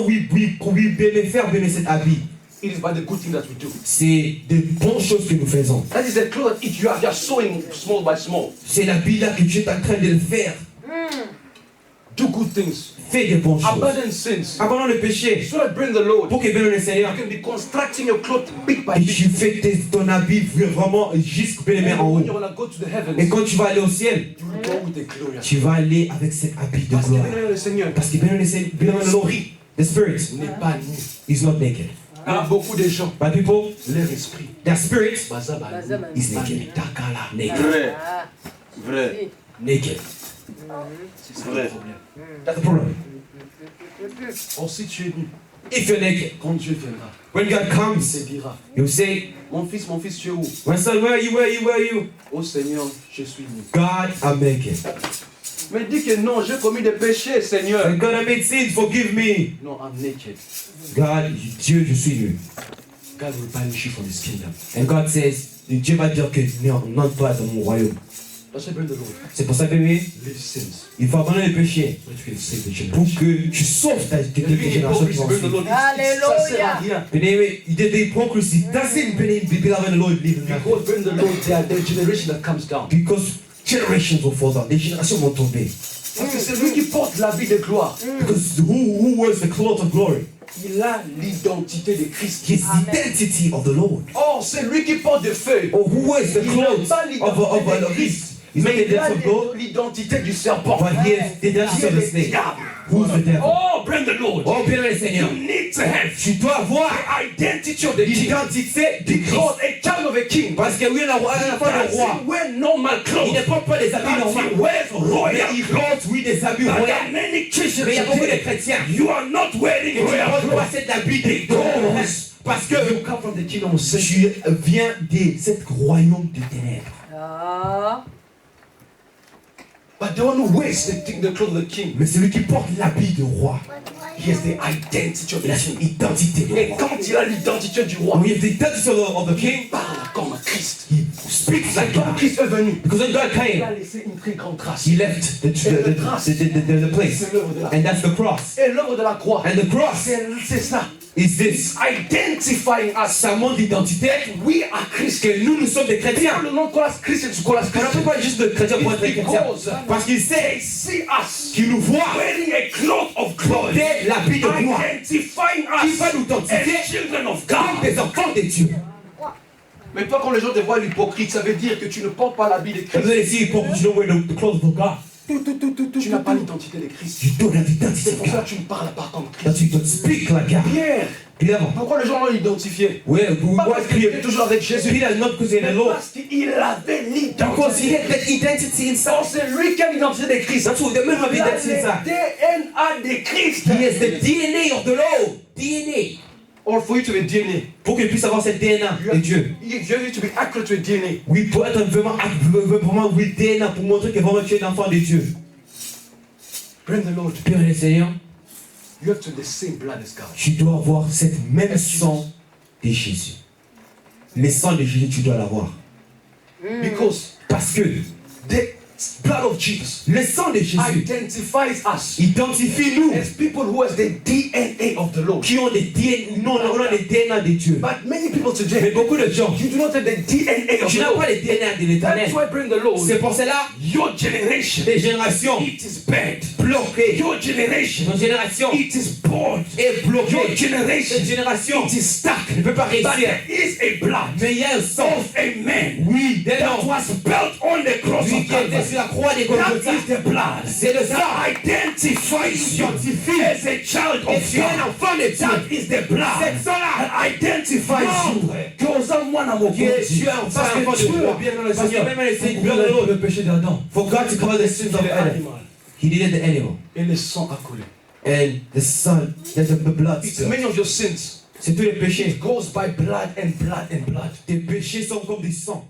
bien faire bien cet habit? It is by the good thing that we do. C'est de bonnes choses que nous faisons. That is the cloth that you are sewing small by small. C'est l'habit là que tu es en train de le faire. Do good things. Fais des bonnes choses. Abandon sins. Abandonne le péché. So that bring the Lord. Pour que bien le Seigneur, You can be constructing your cloth big by et big. tu fais ton habit vraiment jusqu'au bien en And when haut. you want to go to the Et heavens, quand tu vas aller au ciel, you will go with the glorious. tu vas aller avec cet habit de Parce que gloire. bien le Seigneur Parce que bien le Seigneur, the Spirit n'est pas nu. is not naked. Il y a beaucoup de gens, But people, leur esprit, their spirit Bazaba, Bazaba. is naked. Takala. Naked. Vrai, Ah, vrai, Naked. C'est ça Vrai. le problème. That's the problem. Or si tu es nu, If you're naked, quand Dieu viendra, when God il comes, se dira, He'll say, mon fils, tu es où? my son, where are you, where are you, where are you? Oh Seigneur, je suis nu. God, I'm naked. Mais dis que non, j'ai commis des péchés, Seigneur. And God, I made sins, forgive me. Non, I'm naked. God, Dieu, je suis nu. God will banish you from his kingdom. And God says, Dieu va dire que non toi dans mon royaume. That's why bring the Lord. C'est pour ça, bébé, Leave sins. il faut abandonner le péché So that you can save the pour generation. que tu sauves ta Il y a lui génération qui hypocrite, vont bring the suivre. Lord. Ça sert à rien. Anyway, the hypocrisy doesn't beloved the Lord live in that. Because bring the Lord, there are the generation that comes down. Because generations will fall down. Des générations vont tomber. Parce que c'est lui qui porte la vie de gloire. Because who wears the cloth of glory? Il a l'identité de Christ. His identity of the Lord. Oh, c'est lui qui porte des feuilles. Or who wears the Il n'a clothes pas of l'identité de a Christ. He's not Mais the il a death of God, l'identité du serpent. but he has the death Qui est of the le snake. diable. Who's the devil? Oh, bring the Lord. Oh, bien le Seigneur. You need to have Tu dois avoir the identity of the king. l'identité du Christ. Because a child of a king, Parce que oui, la fois le roi, doesn't wear normal il clothes. ne porte pas des habits But normaux. he wears royal Mais il clothes. porte, oui, des habits But there royaux. are many Christians Mais il y a beaucoup de today. chrétiens You are not wearing qui ne royal portent pas clothes. cet habit des dons. Parce que You come from the kingdom of Satan. tu viens de cet royaume de ténèbres. Ah. But the one who wears the clothes of the king, Mais celui qui porte l'habit de roi, he has the identity of il a the son king. identité de Et roi. quand il a l'identité du roi, When you have the identity of the king, il parle comme un Christ. he speaks like Quand God. Christ est venu, Because when God il came, a laissé une très grande trace. he left the place. C'est l'œuvre de la And that's the cross. Et l'œuvre de la croix, And the cross c'est ça. is this. Identifying us. Ça montre l'identité We are Christians. que nous sommes des chrétiens. Le nom Colas Christian, c'est Colas On n'appelle Christian. pas juste de chrétiens pour être chrétiens. Parce qu'il They sait see us qu'il nous voit wearing a cloth of glory. porter l'habit de gloire. Identifying Qui us va nous identifier as children of comme God. des enfants de Dieu. Mais pas quand les gens te voient l'hypocrite, ça veut dire que tu ne portes pas l'habit de Vous Christ. allez essayer pour you don't wear the clothes of God. Tu n'as pas l'identité de Christ. You don't have the identity C'est of pour ça God. que tu ne parles pas comme That Christ. you don't speak like God. Pierre, Pierre, pourquoi les gens l'ont identifié? ouais, vous Pas voyez parce qu'il était toujours avec Jésus, Peter not because he mais had the Lord. parce qu'il avait Because he l'identité. had that identity inside. Oh, c'est lui qui a l'identité de Christ. That's what the man have Il a identity le inside. DNA de Christ. He has the DNA of the Lord. DNA. Or for you to be DNA, Pour qu'il puisse avoir cette DNA de Dieu. you need to be accurate with DNA. Oui, pour être vraiment oui, DNA, pour montrer que vraiment tu es un enfant de Dieu. Bring the Lord. Père et Seigneur, You have to have the same blood as God. tu dois avoir cette même sang de Jésus. Le sang de Jésus, tu dois l'avoir. Because Parce que the blood of Jesus le sang de Jésus identifies us identifie nous as people who has the DNA of the Lord. qui ont des DNA, non, on a des DNA de Dieu. But many people Mais today, beaucoup de gens, you do not have the DNA of tu the n'as pas Lord. les DNA de l'éternel. That's why bring the Lord. C'est pour cela, Your generation, les générations it is bad. bloquées. Your generation, Nos générations it is bored. est Your bloquée. generation, Cette génération it is stuck. ne peut pas But réussir. there is a blood Mais il y a un sang, of a man oui, d'un that homme, was built on the cross lui of qui était Calvary. sur la croix des That Golgotha. is the blood C'est le sang that identifies you as a child et of tu es un God. enfant de Dieu. That is the blood Cette sang-là that identifies you. Que aux hommes, moi, dans mon qui est corps, tu es un parce enfant que de Dieu Dieu. a bien dans le Parce que Seigneur même les pour Seigneurs couvrir de le péché d'Adam. For God to cover the sins of Adam, Animal. He needed the animal. Et le sang a coulé. And the son, the blood It's spilled. many of your sins. C'est tous les péchés. It goes by blood and blood and blood. Tes péchés sont comme du sang.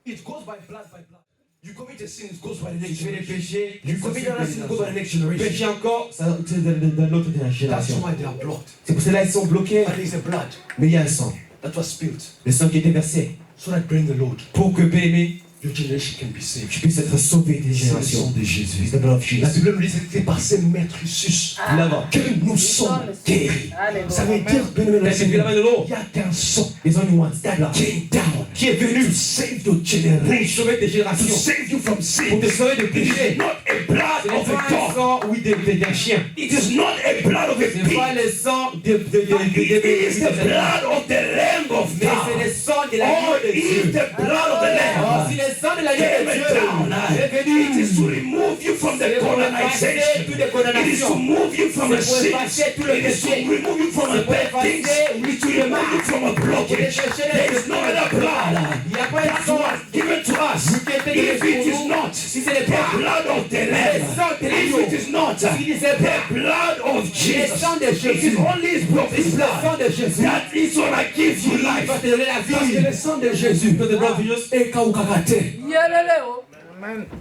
It goes by blood by blood. You commit a sin, it goes by the next Tu fais les generation. péchés, You commit another sin, it goes by the next generation. péché encore, ça c'est dans l'autre That's génération. why they are blocked. C'est pour cela qu'ils sont bloqués. But there's a blood Mais il y a un sang. that was spilled Le sang qui était versé. so that bring the Lord. Pour que, bien-aimé, Your generation can be saved. tu puisses être sauvé des C'est le sang générations. de Jésus. It's the blood of La Jesus. Bible nous dit que c'est par ses maîtres Isus Là-bas. que nous sommes guéris. Alléluia. Ça veut dire, bien-aimé, That's the blood of the Lord. il y a qu'un sang There's only one that blood came down qui est venu to save your pour generation, sauver tes to générations. save you from Pour sin. te sauver de It is péché. not a blood Ce n'est of a pas un dog. sang, oui, d'un chien. It is not a blood of a Ce n'est pas pig. le sang But it is the blood of the Lamb of mais c'est God. le sang de la Oh, vie de it is Dieu. the blood of the Oh, Lamb. c'est le sang de la vie Came de Dieu. down. Est venu. It is to remove you from the C'est pour colonization. effacer toutes les It is to condamnations. move you from a C'est pour sin. effacer tout le It is to péché. remove you from a C'est pour bad things. effacer, oui, It is to tout le remove you mal. from a blockage. There is no other blood Il n'y a pas de that sang was given to us. qui a été donné If it pour is nous. not Si ce n'est the pas blood of the le Lamb, sang de if l'agneau, it is not si ce n'est the pas blood of Jesus, sang de it is Jésus, only His blood, His le sang blood de Jésus, that is gonna give you il va life. te donner la Parce que vie. le sang de Jésus Que the blood of Jesus est kaukakate. Yeleleo.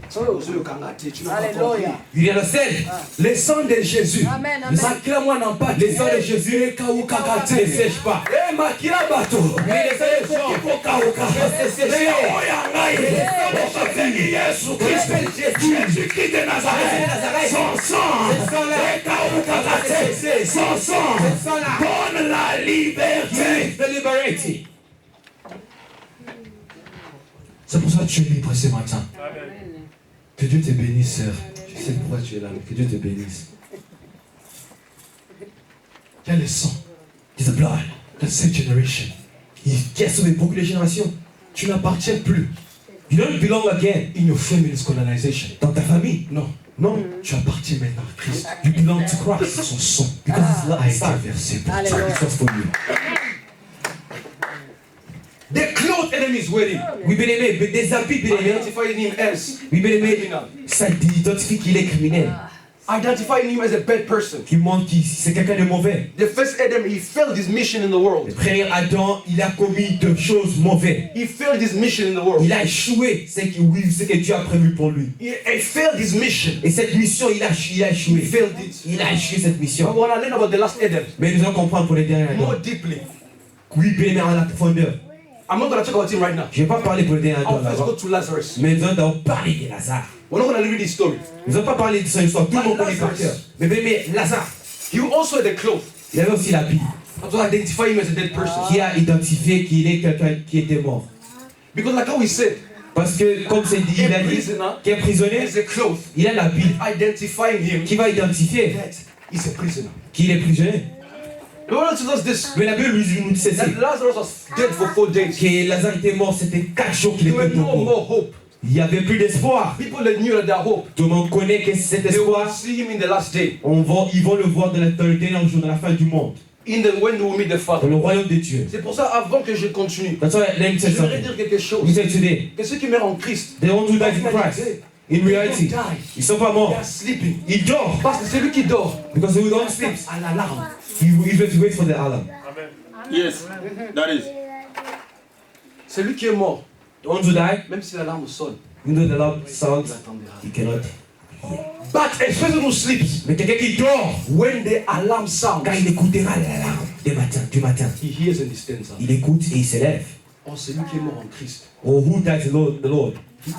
Ça va aussi le kangati, tu n'as pas compris. Alléluia. You understand? Le sang de Jésus. Amen, amen. Makila n'a pas Le sang de Jésus ne ne sèche pas. Eh, makila bato. Mais le sang de Jésus il faut kauka. Ne sèche Jésus-Christ de Nazareth, son sang, son sang, donne la liberté. C'est pour ça que tu es libre ce matin. Que Dieu te bénisse, sœur. Je sais pourquoi tu es là. Que Dieu te bénisse. Il y a le sang. It's the blood. The same generation. Qui a sauvé beaucoup de générations. Tu n'appartiens plus. You don't belong again in your family's colonization. Dans ta famille. Non. Non. Tu appartiens maintenant à Christ. You belong to Christ. Son sang. Because his blood a été versé pour toi. It's for you. The clothes enemies wearing. Oui, bien aimé, des habits, bien aimé. Identify him as. Oui, bien aimé, ça identifie qu'il est criminel. Identify him as a bad person. Qui montre que c'est quelqu'un de mauvais. The first Adam, he failed his mission in the world. Le premier Adam, il a commis de choses mauvaises. He failed his mission in the world. Il a échoué ce que Dieu a prévu pour lui. He failed his mission. Et cette mission, il a échoué. He failed it. Il a échoué cette But mission. when I learn about the last Adam, Mais nous allons comprendre pour les derniers more Adam. deeply, Oui, bien aimé, en la profondeur. I'm not going to talk about him right now. Je ne vais pas parler pour les derniers I'll Adam first go là-bas. to Lazarus. Mais nous allons parler de Lazare. We're not going to read his story. Nous n'allons pas parler de son histoire. Tout le monde connaît par Lazarus. cœur. Mais bien aimé, Lazare, He also had the cloth. il avait aussi la Bible. To identify him as a dead person. Qui a identifié qu'il est quelqu'un qui était mort. Because like how we said, Parce que, comme c'est dit, il a dit, qui est prisonnier, as a cloth, il a la Bible. identifying him Qui va identifier that he's a prisoner. qu'il est prisonnier. The Bible tells us this, Mais la Bible nous dit ceci. that Lazarus was dead for 4 days. Que Lazare était mort, c'était 4 jours qu'il There était was no mort. more hope. Il n'y avait plus d'espoir. People that knew that their hope, Tout le monde connaît que cet they will espoir, see him in the last day. ils vont le voir dans le dernier jour, dans la fin du monde. When they will meet the Dans Father. le royaume de Dieu. C'est pour ça, avant que je continue, That's why let me tell you j'aimerais something. dire quelque chose. We say today, Que ceux qui meurent en Christ, they want to die in Christ. In reality, ils ne sont pas they morts. are sleeping. Ils dorment. Parce que celui qui dort, Because they don't sleep. à l'alarme. You have to wait for the alarm. Yes, that is. Celui qui est mort, The one who die, même si l'alarme sonne, you know the alarm il sounds, attendra. he cannot. But a person who sleeps, Mais quelqu'un qui dort, when the alarm sounds, quand il écoutera l'alarme du matin, he hears and he stands up. il écoute et il se lève. Or celui qui est mort en Christ, Or who dies the Lord? he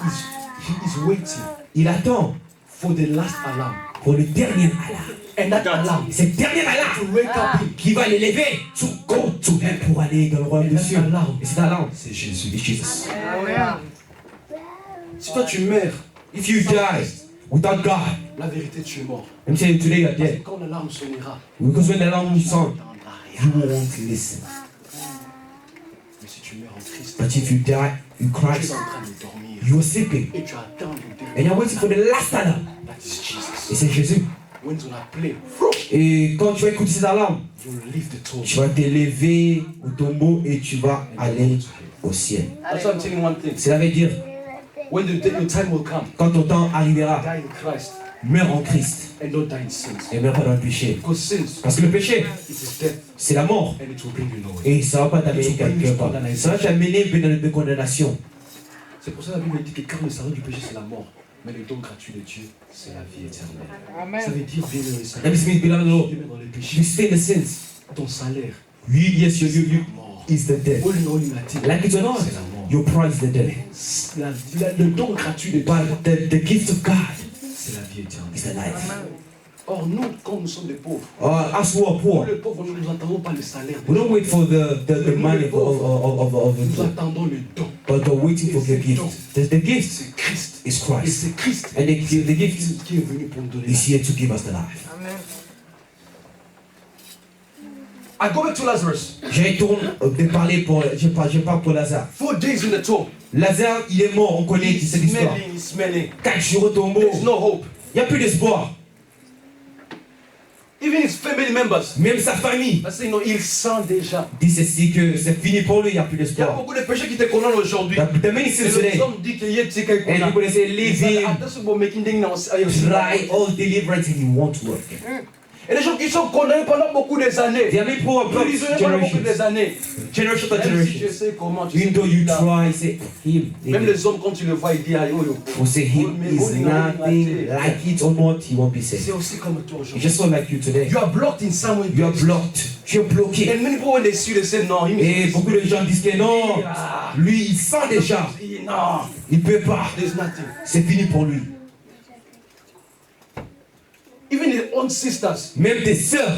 is waiting Il attend for the last alarm. pour le dernier alarme. And that alarm Cette dernière to alarme wake up him. qui va l'élever to go to heaven pour aller dans le royaume Et de cette Dieu. alarme, Et cette alarme, c'est Jésus. It's Jesus. si toi tu meurs, If you die without God, la vérité tu es mort. I'm saying today you're dead. Quand l'alarme sonnera, Because when the alarm tu sounds, n'entendras rien. you won't listen. Mais si tu meurs en Christ, But if you die in tu es Christ, en train de dormir. you are sleeping. Et tu attends le And dernier. you're waiting for the last alarm. That is Jesus. Et c'est Jésus. When on a play, Et quand tu vas écouter cette alarme, you leave the tomb. tu vas t'élever au tombeau et tu vas aller au ciel. That's why I'm telling you one thing. Cela veut dire, When the time will come, quand ton temps arrivera, die in Christ meurs en Christ and not die in sins. et meurs pas dans le péché. Because sins, Parce que le péché, it is death c'est la mort. and it will bring you nowhere. Et ça ne va pas t'amener quelque part. Ça va t'amener dans de condamnation. C'est pour ça que la Bible dit que car le salaire du péché c'est la mort, mais le don gratuit de Dieu c'est la vie éternelle. Ça veut dire bien le salaire. That means, beloved Lord, Tu mets dans le you péché, stay in the sins. ton salaire Oui, yes, you mort. is the death. All in all, humanity, Like it or not, c'est la mort. your price is the death. Le don gratuit de Dieu But the gift of God c'est la vie éternelle. is the life. Or nous, quand nous sommes des pauvres, As we are nous poor, les pauvres, nous n'attendons pas le salaire de we Dieu. don't wait for the money of the Nous poor, attendons le don. but we're waiting for the gift. The gift C'est Christ. is Et Christ. c'est Christ And the gift qui est venu pour nous donner la is here to give us the life. I go back to Lazarus. Je retourne de parler je parle pour Lazare. 4 days in the tomb. Lazare, il est mort, on connaît He's cette histoire. smelling, he's smelling. 4 jours au tombeau, There's no hope. il n'y a plus d'espoir. Even his family members, Même sa famille parce qu'il sent déjà. dit ceci que c'est fini pour lui, il n'y a plus Il y a d'espoir. beaucoup de péchés qui te condamnent aujourd'hui. The ministry Et is les today. hommes disent qu'il y a des choses And people they say, leave him, try Et all deliverance and he won't work. les gens qui sont condamnés pendant beaucoup des années, There are people who are prisonniers pendant beaucoup des generations. années, Generation after Même si tu generation. essaies comment, tu sais Even though que you là, try, say, him. même les hommes, quand tu le vois, ils disent, aïe, oh, yo. Will say him is nothing like it or not, he won't be C'est saved. aussi comme toi He's aujourd'hui. just not like you today. You are blocked in some way. You are blocked. Tu es bloqué. And many people, when they see, they say, no, Et beaucoup de gens disent que non, lui il sent déjà, No, il ne peut pas, there's nothing. c'est fini pour lui. Even his own sisters, Même tes sœurs,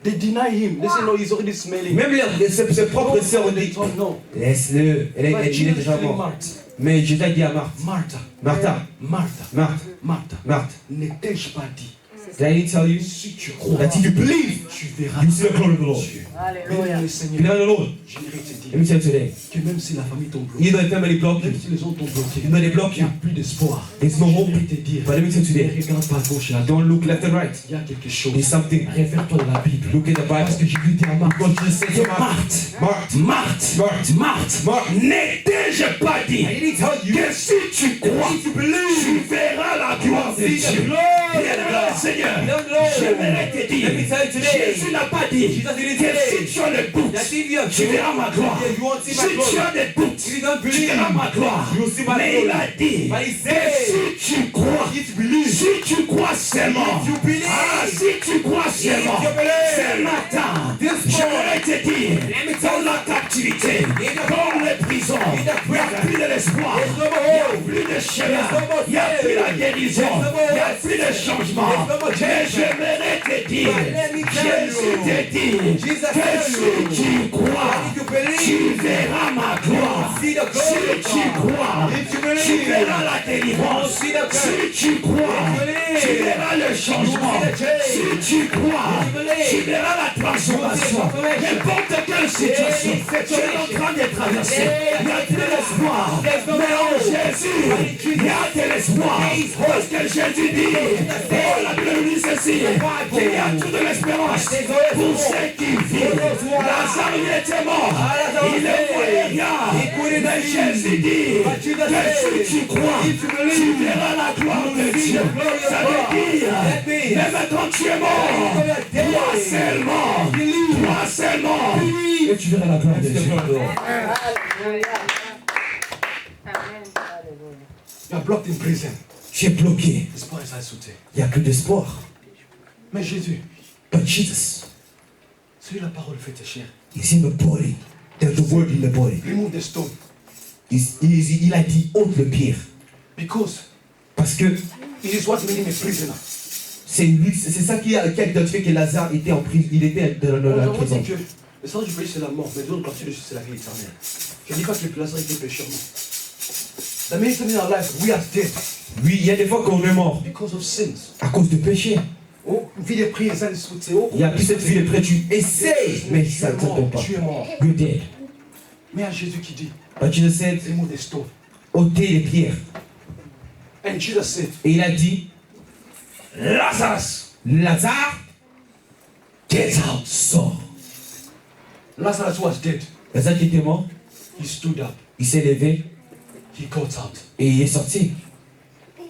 they deny him. They say, no, he's already smelling. même ses propres sœurs ont They dit, told no. laisse-le, elle But est Jesus déjà telling mort. Martha, Mais Jésus a dit à Marthe, Martha, Martha, Martha, Marthe, Martha, Marthe, ne t'ai-je pas dit, did I tell you si tu crois, that if you believe, tu verras you see the glory of the Lord. Dieu. Alléluia. Bien, le You Seigneur, know the Lord. j'aimerais te Let dire me tell you today, que même si la famille t'ont bloqué, even though the family block you, même si les autres t'ont bloqué, even though they block il n'y you, a plus d'espoir. there's no hope. J'aimerais te dire, But let me tell you today, regarde pas à gauche et à droite. don't look left and right. Il y a quelque chose. There's something. Réfère-toi dans la Bible. Look at the Parce que Bible. j'ai vu dire à Marthe, God just said to Marthe, Marthe, Marthe, Marthe, Marthe, Marthe, ne t'ai-je pas dit I didn't tell you que si tu crois, if you believe, tu verras la gloire de see the Dieu. glory Bien-aimé of God. Seigneur, No, no. j'aimerais te dire, Let me tell you today, Jésus n'a pas dit Jesus didn't que say si tu as le doute, that if you have tu verras ma gloire. yeah, you won't see Si my glory. tu as des doutes, If you don't tu believe, verras ma gloire. you will see my Mais glory. il a dit But he que said, si tu crois, if you believe, si tu crois seulement, if you believe, si tu crois seulement, you believe, ce matin, this j'aimerais te dire, let me dans tell you, la captivité, dans les prisons, il n'y a plus de l'espoir, there's no il more n'y a hope. plus de chemin, There's no more il n'y a plus la guérison, There's no more il n'y a rest. plus de changement. There's no more Mais change. j'aimerais te dire, But let me tell Jésus you, te dit, Jesus que tell si you, tu crois, if you believe, tu verras ma gloire. see the Si glory of tu God. crois, If you tu believe, verras la délivrance. see the Si tu crois, believe, tu verras le changement. you see the change. Si tu crois, If you believe, tu verras la transformation. you see the transformation. N'importe quelle situation Any tu es en train de traverser, Yeah. il y a de l'espoir. There's no Mais en hope. Jésus, il y a de l'espoir. Parce que Jésus dit, oh la Bible dit ceci, qu'il y a toute l'espérance pour ceux qui vivent. Lazare il était mort, il ne voyait rien. Mais Jésus dit que si tu crois, tu verras la gloire de Dieu. Ça veut dire, même quand tu es mort, toi seulement, et tu verras la gloire de Dieu. You are blocked in prison. Tu es bloqué. L'espoir est sauté. Il n'y a plus d'espoir. Mais Jésus, But Jesus celui la parole fait tes chairs. is in the body. There's the word in the body. Remove the stone. Il a dit ôte le pire. Because Parce que it is what made him a prisoner. c'est ça qui a identifié que Lazare était en prison. Il était dans la On prison. dit que le sang du péché c'est la mort, mais de l'autre côté c'est la vie éternelle. Je ne dis pas que Lazare était pécheur, non. The many times in our life, we are dead Oui, il y a des fois qu'on est mort because of sins. à cause de péché. Oh, vie de prière, ça les soutient. Oh, Il y a plus cette vie de près, tu essayes, mais ça ne tombe pas. tu es mort. You're dead. Mais à Jésus qui dit, But Jesus said, remove the stone. ôtez les pierres. And Jesus said, Et il a dit, Lazarus, Lazare, get out. sors. Lazarus was dead. Lazare qui était mort, He stood up. il s'est levé He got out. et il est sorti.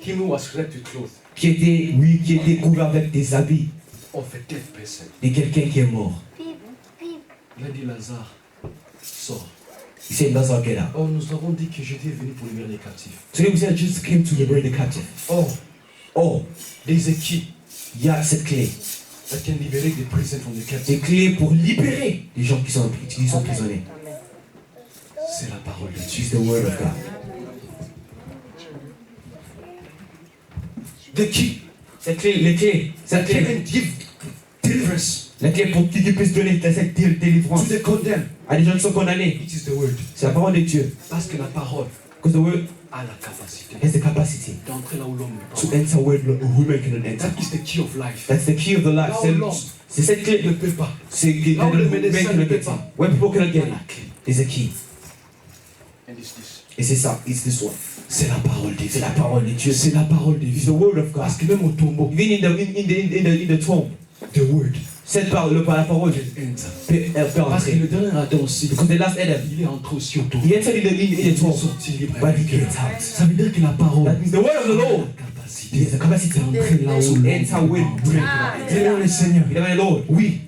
Him who was wrapped with clothes Qui était couvert avec des habits of a dead person. de quelqu'un qui est mort. Il a dit, Lazare, sors. Il s'est Lazare get out. Oh, nous avons dit que j'étais venu pour libérer les captifs. Today we said Jesus came to liberate the captive. Oh, Oh, there's a key il y a cette clé. that can liberate the prison from the Des captive. clés pour libérer les gens qui sont emprisonnés. C'est la parole de Dieu. It's the word of God. The key Cette clé, les clés, that cette clé. can give deliverance La clé pour qu'ils puissent donner cette délivrance to the condemned. à des gens qui sont condamnés. It is the word. C'est la parole de Dieu. Parce que la parole Because the word a la capacité has the capacity d'entrer là où l'homme ne to peut pas. enter where women cannot enter. That is the key of life. That's the key of the life. Là où l'homme C'est cette clé. ne peut pas. C'est que Là où le men médecin cannot ne peut get pas. it. When people cannot get La it, clé. is a key. And it's this. Et c'est ça. It's this one. C'est la parole de C'est Dieu. la parole de Dieu. C'est la parole de It's Dieu. the word of God. Parce que même au tombeau, Even in the tomb, the word cette parole, la parole can enter. peut Parce que entrer. le dernier Adam aussi, Because the last Adam, il est entré aussi au tombeau. he entered in Il the est tomb, sorti libre. but he gets out. Ça veut dire que la parole That means the word of the a Lord la capacité is the capacity d'entrer là où to l'homme enter ne where peut pas. Seigneur le Seigneur. the Lord. Oui,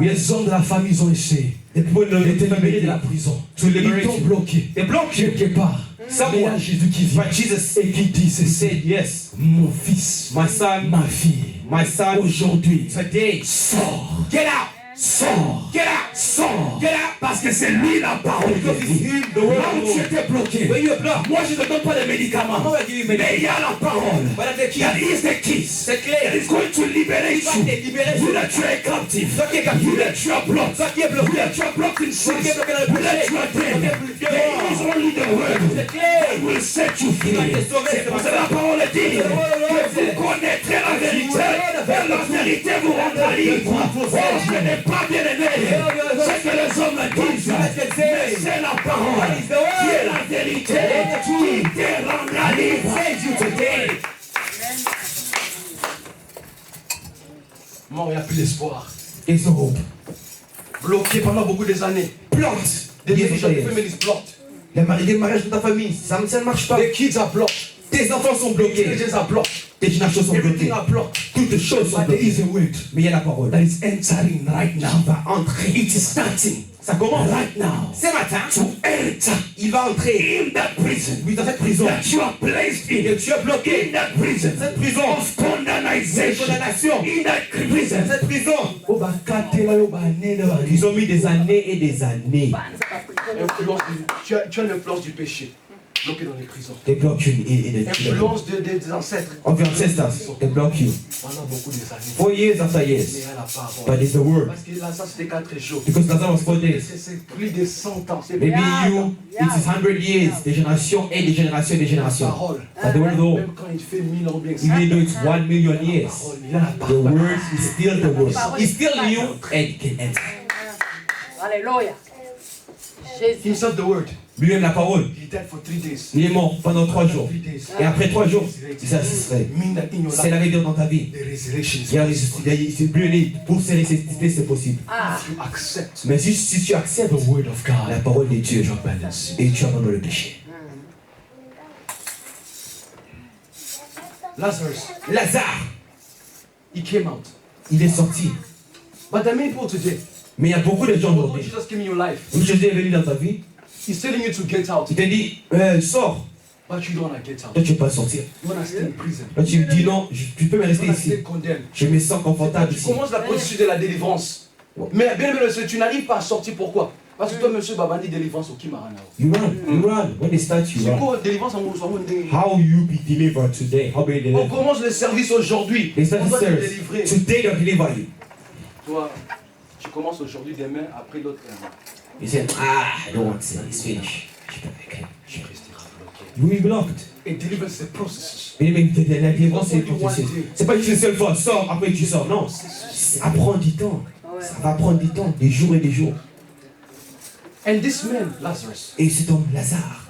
les hommes de la famille ils ont essayé. The people know de te libérer de liberty. la prison. To liberate Ils t'ont you. bloqué. They block you. Quelque part. Mais il y a Someone. Jésus qui vient But Jesus et qui dit ceci. said, yes, Mon fils, my son, ma fille, my son, aujourd'hui, today, sors. get out. Sors. Get out. Sors. Get out. Parce que c'est lui la parole de Because it's vie. him, the word Là of où tu God. étais bloqué, When you're blocked, moi je ne te donne pas de médicaments. I'm not gonna give you Mais medicine. il y a la parole. But I Il y a take is the keys. C'est clair. It's going to liberate Il va you. te libérer. Vous êtes tu es captif. Toi qui es captif. Vous êtes tu es bloqué. Toi qui es bloqué. Vous êtes tu es bloqué in Toi qui es sin. bloqué dans le Vous êtes péché. tu es dead. Toi qui es bloqué. There is only the word. C'est clair. That will set you free. Il va te sauver. C'est pour ça que la parole dit C'est la parole de que Dieu. vous connaîtrez la vérité. Vous Et la vérité vous rendra libre. Vous Oh, je n'ai pas bien aimé ce que les hommes disent. Mais c'est la parole qui est la vérité qui te rendra libre. Save you today. Mort, il n'y a plus d'espoir. There's no hope. Bloqué pendant beaucoup des années. Blocked. Des Yes, marriages, yes. family is blocked. Les mariages de ta famille, ça ne marche pas. The kids are blocked. Tes enfants sont bloqués. Marriages are blocked. Tes générations sont Everything bloquées. are blocked. Toutes les choses sont But there bloquées. is a word Mais il y a la parole. that is entering right Qui now. va entrer. It is starting Ça commence. right now Ce matin, to enter il va entrer. in that prison Oui, dans cette prison. that you are placed in. Et tu es bloqué. In that prison Cette prison. of condemnation. Condamnation. In that prison. Cette prison. Oh, bah, katela, oh, bah, né, là, bah, Ils ont mis des années et des années. Influence tu as l'influence du péché. Bloqué dans les prisons. They block you in the Influence des ancêtres. of your ancestors. They block you. Pendant beaucoup des années. 4 years after Mais il years. y a la parole. But it's the word. Parce que là, ça c'était 4 jours. Because Lazarus was 4 days. C'est plus de 100 ans. C'est Maybe Yeah. you, it is 100 years. Des générations et des générations et des la générations. parole. But the word of God, Même quand il fait 1000 ans bien que ça. even though it's 1 million years, parole, il y a la the parole. word is still the word. It's still new and it can enter. Alléluia. Jésus. Himself the word. Lui-même la parole. He died for 3 days. Il est mort pendant 3 jours. 3 days. Et après 3 jours, ça serait. Mean that in your C'est la life, vérité dans ta vie. the resurrection is Il y a possible. c'est plus né. Pour se ressusciter, c'est possible. Ah. If you accept Mais si tu acceptes The word of la God. parole de Dieu Tu abandonnes sin. et tu abandonnes le péché. Lazarus, Lazare, he came out. il est sorti. But there are many people today. Mais il y a beaucoup de gens When aujourd'hui. Jesus came in your life, Où Jésus est venu dans ta vie, he's telling you to get out. il t'a dit, sors. But you don't want to get out. Toi, tu ne veux pas sortir. You want to stay in prison. Toi, tu me dis non, tu peux me You rester want to stay ici. condemned. Je me sens confortable Tu ici. commences la processus de la délivrance. Mais bien, monsieur, tu n'arrives pas à sortir. Pourquoi? Parce que toi, monsieur Babandi, délivrance au Kimarana. You run. When they start, you C'est run. quoi délivrance en Moussouamoundé? How you be delivered today? How be On delivered? commence le service aujourd'hui. They On start doit the te service. délivrer. Today they'll deliver you. Toi, tu commences aujourd'hui, demain, après l'autre. You say, I don't want to. It's finished. Tu resteras bloqué. You will be blocked. Et délivrance, c'est processus. Mais la délivrance, c'est le processus. C'est pas juste une seule fois, sors, après tu sors. Non. Ça prend du temps. Ça va prendre du temps, des jours et des jours. And this man, Lazarus, Et cet homme, Lazare,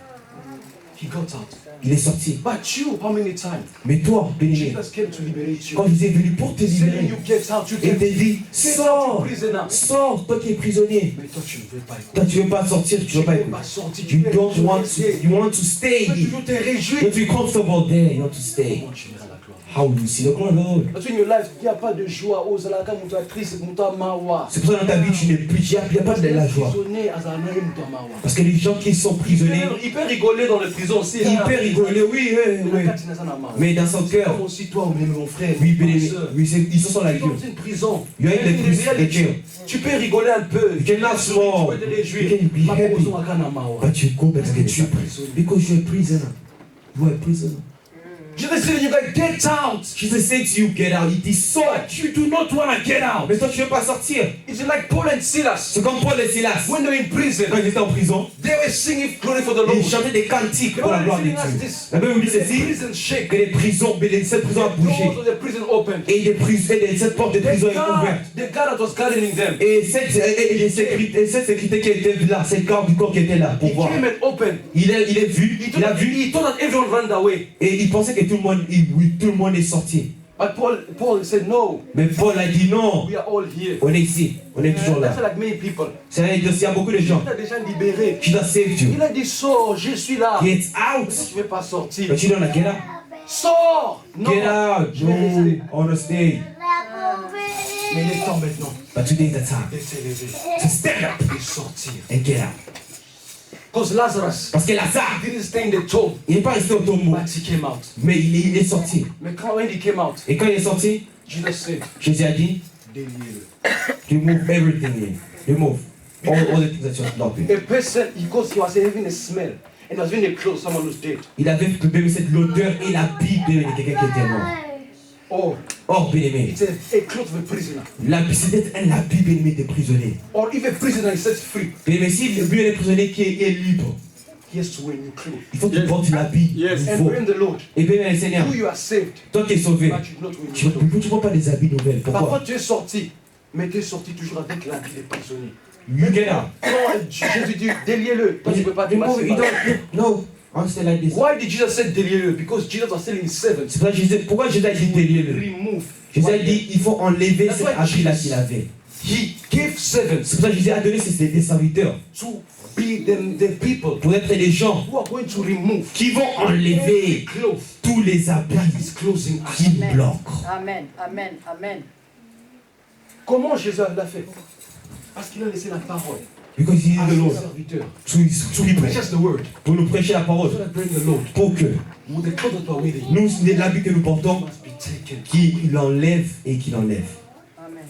he got out. il est sorti. But you, how many times? Mais toi, béni, Jesus came to liberate you. quand Jésus est venu pour te Saying libérer, you get out, you et get te dit, sors, prisoner. sors, toi qui es prisonnier. Mais toi, tu ne veux pas écouter. Toi, tu veux pas sortir, tu Tu veux pas ne veux écouter. pas sortir. You veux don't want to, rester. you want to stay. Tu veux toujours te réjouir. You want to be comfortable there, you want to stay. Comment tu verras la gloire? How will you see the glory of the Lord? Parce que dans your life, il n'y a pas de joie. Oh, Zalaka, Mouta, triste, Mouta, Mawa. C'est pour ça que dans ta vie, tu n'es plus, il n'y a pas de la joie. Prisonnier, Azana, Mouta, Mawa. Parce que les gens qui sont prisonniers, Il peut rigoler dans les prisons aussi. ils peuvent rigoler, oui, oui. Mais dans son cœur, Comme aussi toi, mon frère, oui, ma béni, sœur. oui, ils sont là, C'est Dieu. comme une prison. You are in the prison, the jail. Tu peux rigoler un peu. You can laugh small. Tu peux te réjouir. You can be Ma happy. proposition, Akana, Mawa. But you go parce que tu es prisonnier. Because you're a prisoner. You are a prisoner. Jesus said, you gotta get out. Jesus said to you, get out. Il dit, sors. But you do not want to get out. Mais toi, tu ne veux pas sortir. It's like Paul and Silas. C'est comme Paul et Silas. When they were in prison, Quand ils étaient en prison, they were singing glory for the Lord. ils chantaient des cantiques pour la gloire de Dieu. La Bible dit The ceci, prison shake. que les prisons, cette prison a The bougé. doors of the prison opened. Et cette porte de prison est ouverte. The God that was guarding them. Et cette sécurité qui était là, cette garde du corps qui était là pour He voir. came and opened. Il est vu, il a vu, He thought that everyone ran away. et il pensait que tout le monde est sorti. But Paul said, no, Mais Paul a dit non, we are all here. on est ici, on est toujours That's là. like many people. C'est-à-dire qu'il y a beaucoup de gens Il a déjà libéré. qui doivent save you. Il a dit, sors, je suis là. Get out. Tu ne veux pas sortir. But you don't get out. Sors. Non. Get out. Je vais rester. No, on the stay. Mais il est temps maintenant. But today is the time de s'élever, to stand up de sortir. and get out. Because Lazarus Parce que Lazare, didn't stay in the tomb, il n'est pas resté au tombeau, but he came out. mais il est sorti. Mais when he came out, Et quand il est sorti, Jesus said, Jésus a dit, déliez-le. remove everything in. Remove all the things that you're not doing. A person, because he was having a smell, and was having a clothes, someone who's dead. Il avait même cette l'odeur et l'habit de quelqu'un qui était mort. Or, Or, bien-aimé, it's a clothes of a prisoner. c'était un habit bien-aimé des prisonniers. Or if a prisoner is set free, Bien-aimé, si lui est prisonnier qui est libre, he has to wear new clothes. il faut qu'il porte l'habit Yes. And nouveau. when the Lord, Et bien, Seigneur, who you are saved, toi qui es sauvé, but you do not wear tu new clothes. ne prends pas des habits nouvelles. Parfois Pourquoi? tu es sorti, mais tu es sorti toujours avec l'habit des prisonniers. You get out. Quand Jésus dit déliez-le, toi tu ne peux pas You know, dépasser you par là. don't, no, I say like this. Why did Jesus say déliez-le? Because Jesus was telling his servants, C'est pourquoi Jésus a dit délier-le. remove. Jésus a dit il faut enlever That's cet why habit-là Jesus- qu'il avait. He gave servants C'est pour ça que Jésus a donné des serviteurs to be the people pour être des gens who are going to remove qui vont enlever clothes tous les habits that is closing us. qui nous bloquent. Amen. Amen. Amen. Comment Jésus l'a fait? Parce qu'il a laissé la parole Because he is à the ses Lord. serviteurs. To his To people. preach us the word. Pour nous prêcher la So parole. that bring the Lord. Pour que With the clothes that you are wearing nous, l'habit que nous portons, must be taken. qu'il l'enlève et qu'il enlève. Amen.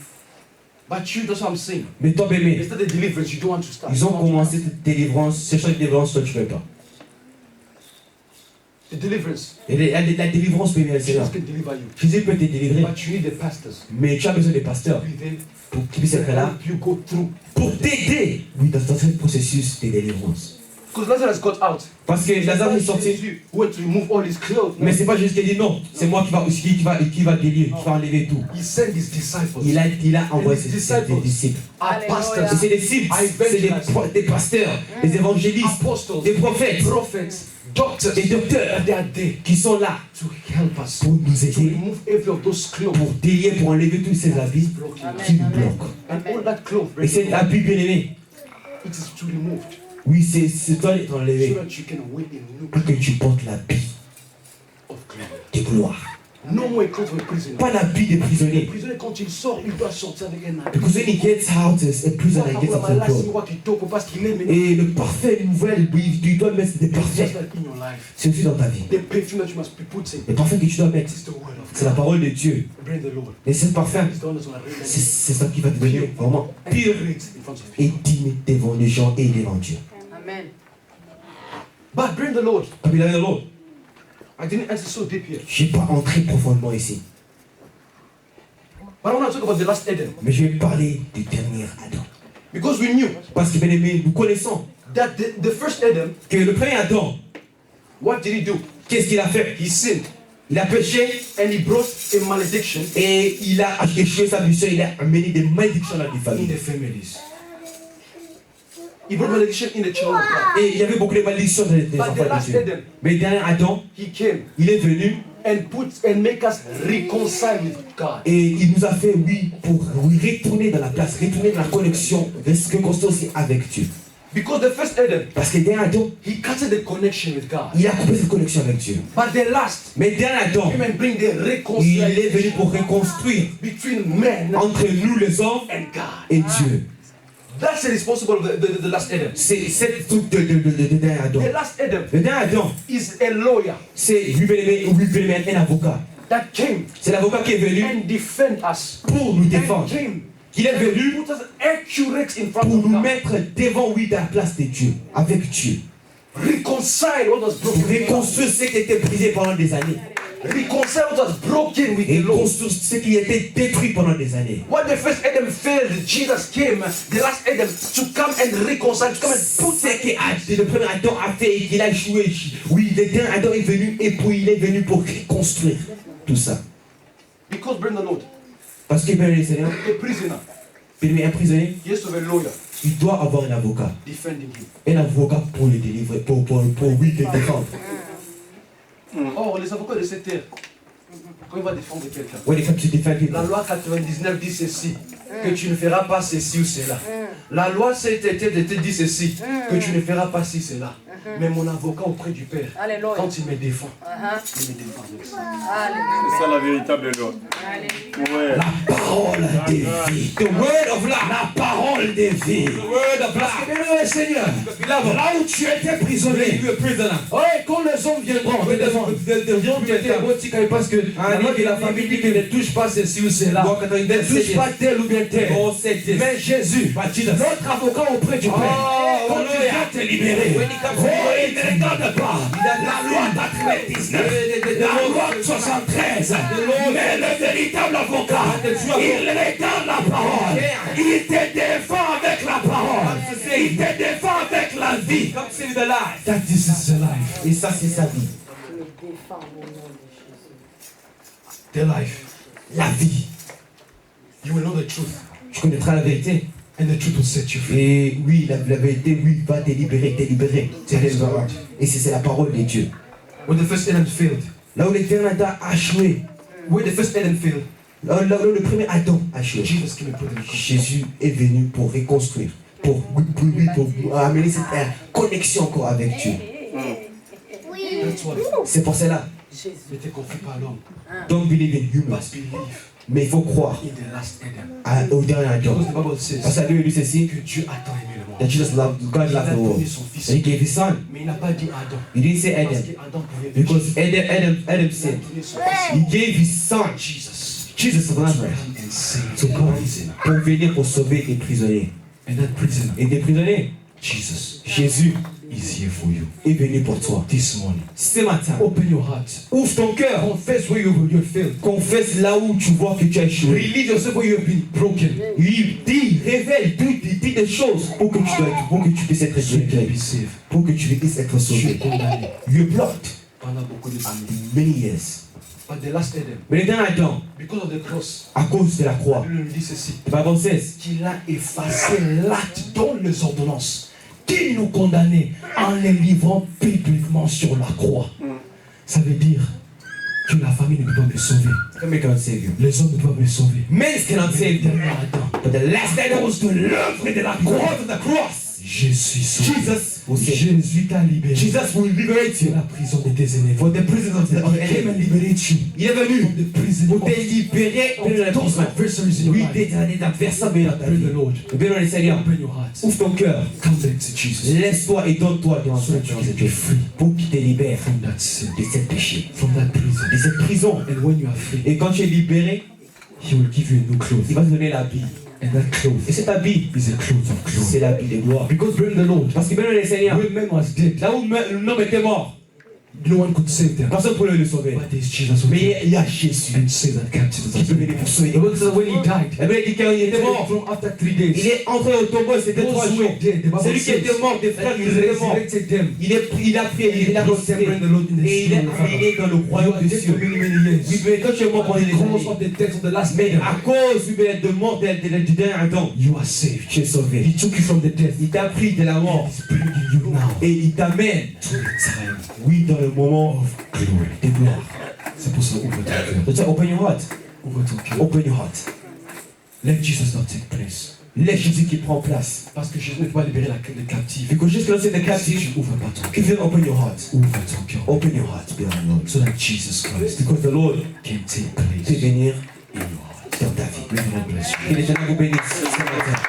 But you, that's what I'm saying. Mais toi, They bébé, started deliverance, you don't want to start. ils ont commencé cette délivrance, ce champ de délivrance, toi tu ne peux pas. The deliverance. Et la délivrance, bébé, Jesus Seigneur. can deliver you. Jésus peut te délivrer, But you need the pastors. mais tu as besoin des pasteurs Be there pour qu'ils puissent être là, help you go through. pour t'aider, oui, dans ce processus de délivrance. Because Lazarus got out. Parce que Lazare est sorti, Jesus went to remove all his clothes. mais c'est pas juste qu'il dit non, c'est moi qui va délivrer, qui va enlever tout. He sent his disciples. Il a envoyé And his ses disciples disciples. Are Alléluia. pastors. Et c'est des cibles, c'est des pasteurs, des évangélistes, Apostles. des prophètes, Prophets. Doctors. des docteurs They are there qui sont là to help us. pour nous To aider, remove every of those clothes. pour délier, pour enlever tous ces habits Blocking. qui Amen. nous Amen. bloquent. And all that cloth, Et cet habit bien aimé, it is to remove oui, c'est toi d'être so enlevé that you can wear a new pour que tu portes l'habit of glory. de gloire. No more clothes of a prisoner. Pas l'habit des Le prisonniers. prisonnier, quand il sort, il doit sortir avec un habit. Because when he gets out, a prisoner gets out of clothes. Parce qu'il est Et le parfait nouvelle, tu dois mettre des just parfaits. like in your life. C'est aussi dans ta vie. The perfume that you must be putting Le parfum que tu dois mettre, is the word of c'est la God. parole de Dieu. Bring the Lord. Et ce parfum, He's the one that's going to bring c'est ça qui va te devenir vraiment and pur great in front of et you. digne devant les gens et devant Dieu. Amen. But bring the Lord. Comme il avait dans l'autre, I didn't answer so deep here. je n'ai pas entré profondément ici. But I want to talk about the last Eden. Mais je vais parler du dernier Adam. Because we knew Parce que bien aimé, nous connaissons that the first Adam, que le premier Adam, what did he do? qu'est-ce qu'il a fait? He sinned Il a péché and he brought a malediction et il a échoué sa mission, il a amené des malédictions dans les in familles. the families. He brought malediction in the children of God. Et il y avait beaucoup de malédictions dans les But the enfants last de Dieu. Adam, Mais le dernier Adam, he came il est venu and make us reconcile with God. et il nous a fait, oui, pour retourner dans la place, retourner dans la connexion, reconstruire aussi avec Dieu. Because the first Adam, Parce que le dernier Adam, he cut the connection with God. il a coupé cette connexion avec Dieu. But the last, Mais le dernier Adam, came and bring the il est venu reconciliation pour reconstruire between men entre nous les hommes and God. et Dieu. That's the responsible of the last Adam. C'est cette truc de dernier Adam. The last Adam Le dernier Adam, is a lawyer c'est un avocat. that came C'est l'avocat qui est venu and defend us. pour nous And défendre. came Il est and venu put us accurate in front pour of nous God. mettre devant, oui, dans la place de Dieu, avec Dieu. Reconcile what was Pour broken. with God. reconstruire ce qui était brisé pendant des années. Reconcile what was broken with Et the Lord. construire ce qui était détruit pendant des années. When the first Adam failed, Jesus came, the last Adam, to come and reconcile, to come and Tout ce que le premier Adam a fait et qu'il a échoué. Oui, le dernier Adam est venu et puis il est venu pour reconstruire tout ça. because bring the Lord. Parce que bien, le Seigneur, A prisoner, un prisonnier, he has to have a lawyer il doit avoir un avocat. defending him. Un avocat pour le délivrer, pour oui, le défendre. Or, les avocats de cette terre, quand il va défendre quelqu'un, When it comes to defend people, la loi 99 dit ceci, que tu ne feras pas ceci ou cela. La loi 7 dit ceci, que tu ne feras pas ci, cela. Mais mon avocat auprès du Père, Alléluia. quand il me défend, Uh-huh. il me défend avec ça. Alléluia. C'est ça la véritable loi. Ouais. La parole de vie. The word of life. La parole de vie. The word of life. Bien-aimé Seigneur, là où tu étais prisonnier, quand les hommes viendront te défendre, parce que la loi de la famille dit que ne touche pas ceci ou cela, ne touche pas tel ou bien tel. Mais Jésus, notre avocat auprès du Père, quand tu viens te libérer, il ne regarde pas la loi 99, la loi 73, mais le véritable avocat, il regarde la parole, il te défend avec la parole, il te défend avec la vie. That is his life. Et ça, c'est sa vie. The life. La vie. You will know the truth. Tu connaîtras la vérité. And the truth will set you free. Et oui, la vérité, oui, va te libérer, te libérer. Et c'est la parole de Dieu. When the first Adam failed, Là où l'éternel Adam a échoué, when the first Adam failed, là où le premier Adam a échoué, Jesus came and put in the Jésus est venu pour reconstruire, pour amener cette connexion encore avec Dieu. That's why. C'est pour cela. Ne te confie pas à l'homme. Don't believe in humans. But believe Mais il faut croire in the last Adam. au dernier Adam. Because the Bible says Parce que la Bible dit ceci, que Dieu a tant aimé le monde. that Jesus loved, God Il a loved the world. donné son fils. And he gave his son. Mais il n'a pas dit Adam. He didn't say Parce Adam. qu'Adam pouvait pécher. Because Adam said, Il a donné son fils. he gave his son, Jesus. Jesus of Nazareth, Come and save to the come prisoner. pour venir pour sauver les prisonniers. And that prisoner, Et des prisonniers, Jesus, Jésus is here for you. est venu pour toi. This morning, Ce matin, open your heart. ouvre ton cœur. Confess where you failed. Confesse là où tu vois que tu as échoué. Release yourself where you have been broken. Il dit, révèle, dis des choses pour que tu puisses être So you can guéri, be saved. pour que tu puisses être Tu es sauvé. condamné You blocked pendant beaucoup de années. many years. But the last Adam, Mais le dernier Adam, because of the cross, à cause de la croix, la Bible nous dit ceci. the Bible says, Qu'il a effacé l'acte dont les ordonnances qui nous condamnait en les livrant publiquement sur la croix. Ça veut dire que la famille ne peut pas me sauver. come cannot save you. Les hommes ne peuvent pas me sauver. Men cannot Le save you. dernier Adam, But the last à Adam, cause de l'œuvre de la croix, because of the cross, je suis sauvé. Jesus will save. Jésus t'a libéré Jesus will liberate de you la prison de tes ennemis. for the prison of the Il came and enemy. liberate you Il est venu from the prison pour of te libérer de la those prison. adversaries in your Oui, life. des adversaires de ta Pray vie. the Lord. Bien dans les Seigneur, Open your heart. ouvre ton cœur. Come back to Jesus. Laisse-toi et donne-toi dans So that you can be free pour qu'il te libère from that sin, de cette péché, from that prison. de cette prison. And when you are free, Et quand tu es libéré, He will give you a new clothes. il va te donner l'habit. And that clothes Et cet habit, is a clothes of glory. c'est l'habit de gloire. Because bring the Lord. Parce que bien dans les Seigneur, When man was dead, là où l'homme était mort, no one could save them. personne ne pouvait le sauver. But there's Jesus who Mais il y a Jésus can save that captive. qui peut venir pour sauver. The Bible says when he died, La Bible dit qu'il était mort. from after 3 Il days, est entré au tombeau, c'était 3 those who jours. were dead, the Bible Celui qui says était mort, des frères, that ils he étaient morts. resurrected them. Il a prié, il a Brought them ressuscité. bring the Lord in the Et il est spirit of the Father. amené dans le You royaume are des dead cieux. for many, many years. Oui, mais quand tu es mort pendant des Because années, of the death of the last mais Adam, à cause de mort du dernier Adam, you are saved. tu es sauvé. He took you from the death. Il t'a pris de la mort He's bringing you now et il t'amène, to the time oui, dans le moment of glory. de gloire. C'est pour ça, ouvre ton cœur. Donc, open your heart. Ouvre ton cœur. Open your heart. Let Jesus not take place. Laisse Jésus qui prend place. Parce que Jésus ne peut pas libérer les captifs. Because just because the Si captive, tu ouvres pas ton if cœur, you don't open your heart, ouvre ton cœur. open your heart, beloved Lord. So that Jesus Christ Because the Lord can take peut place venir in your heart. dans ta vie. May the Lord bless you. Que l'Éternel vous bénisse ce matin.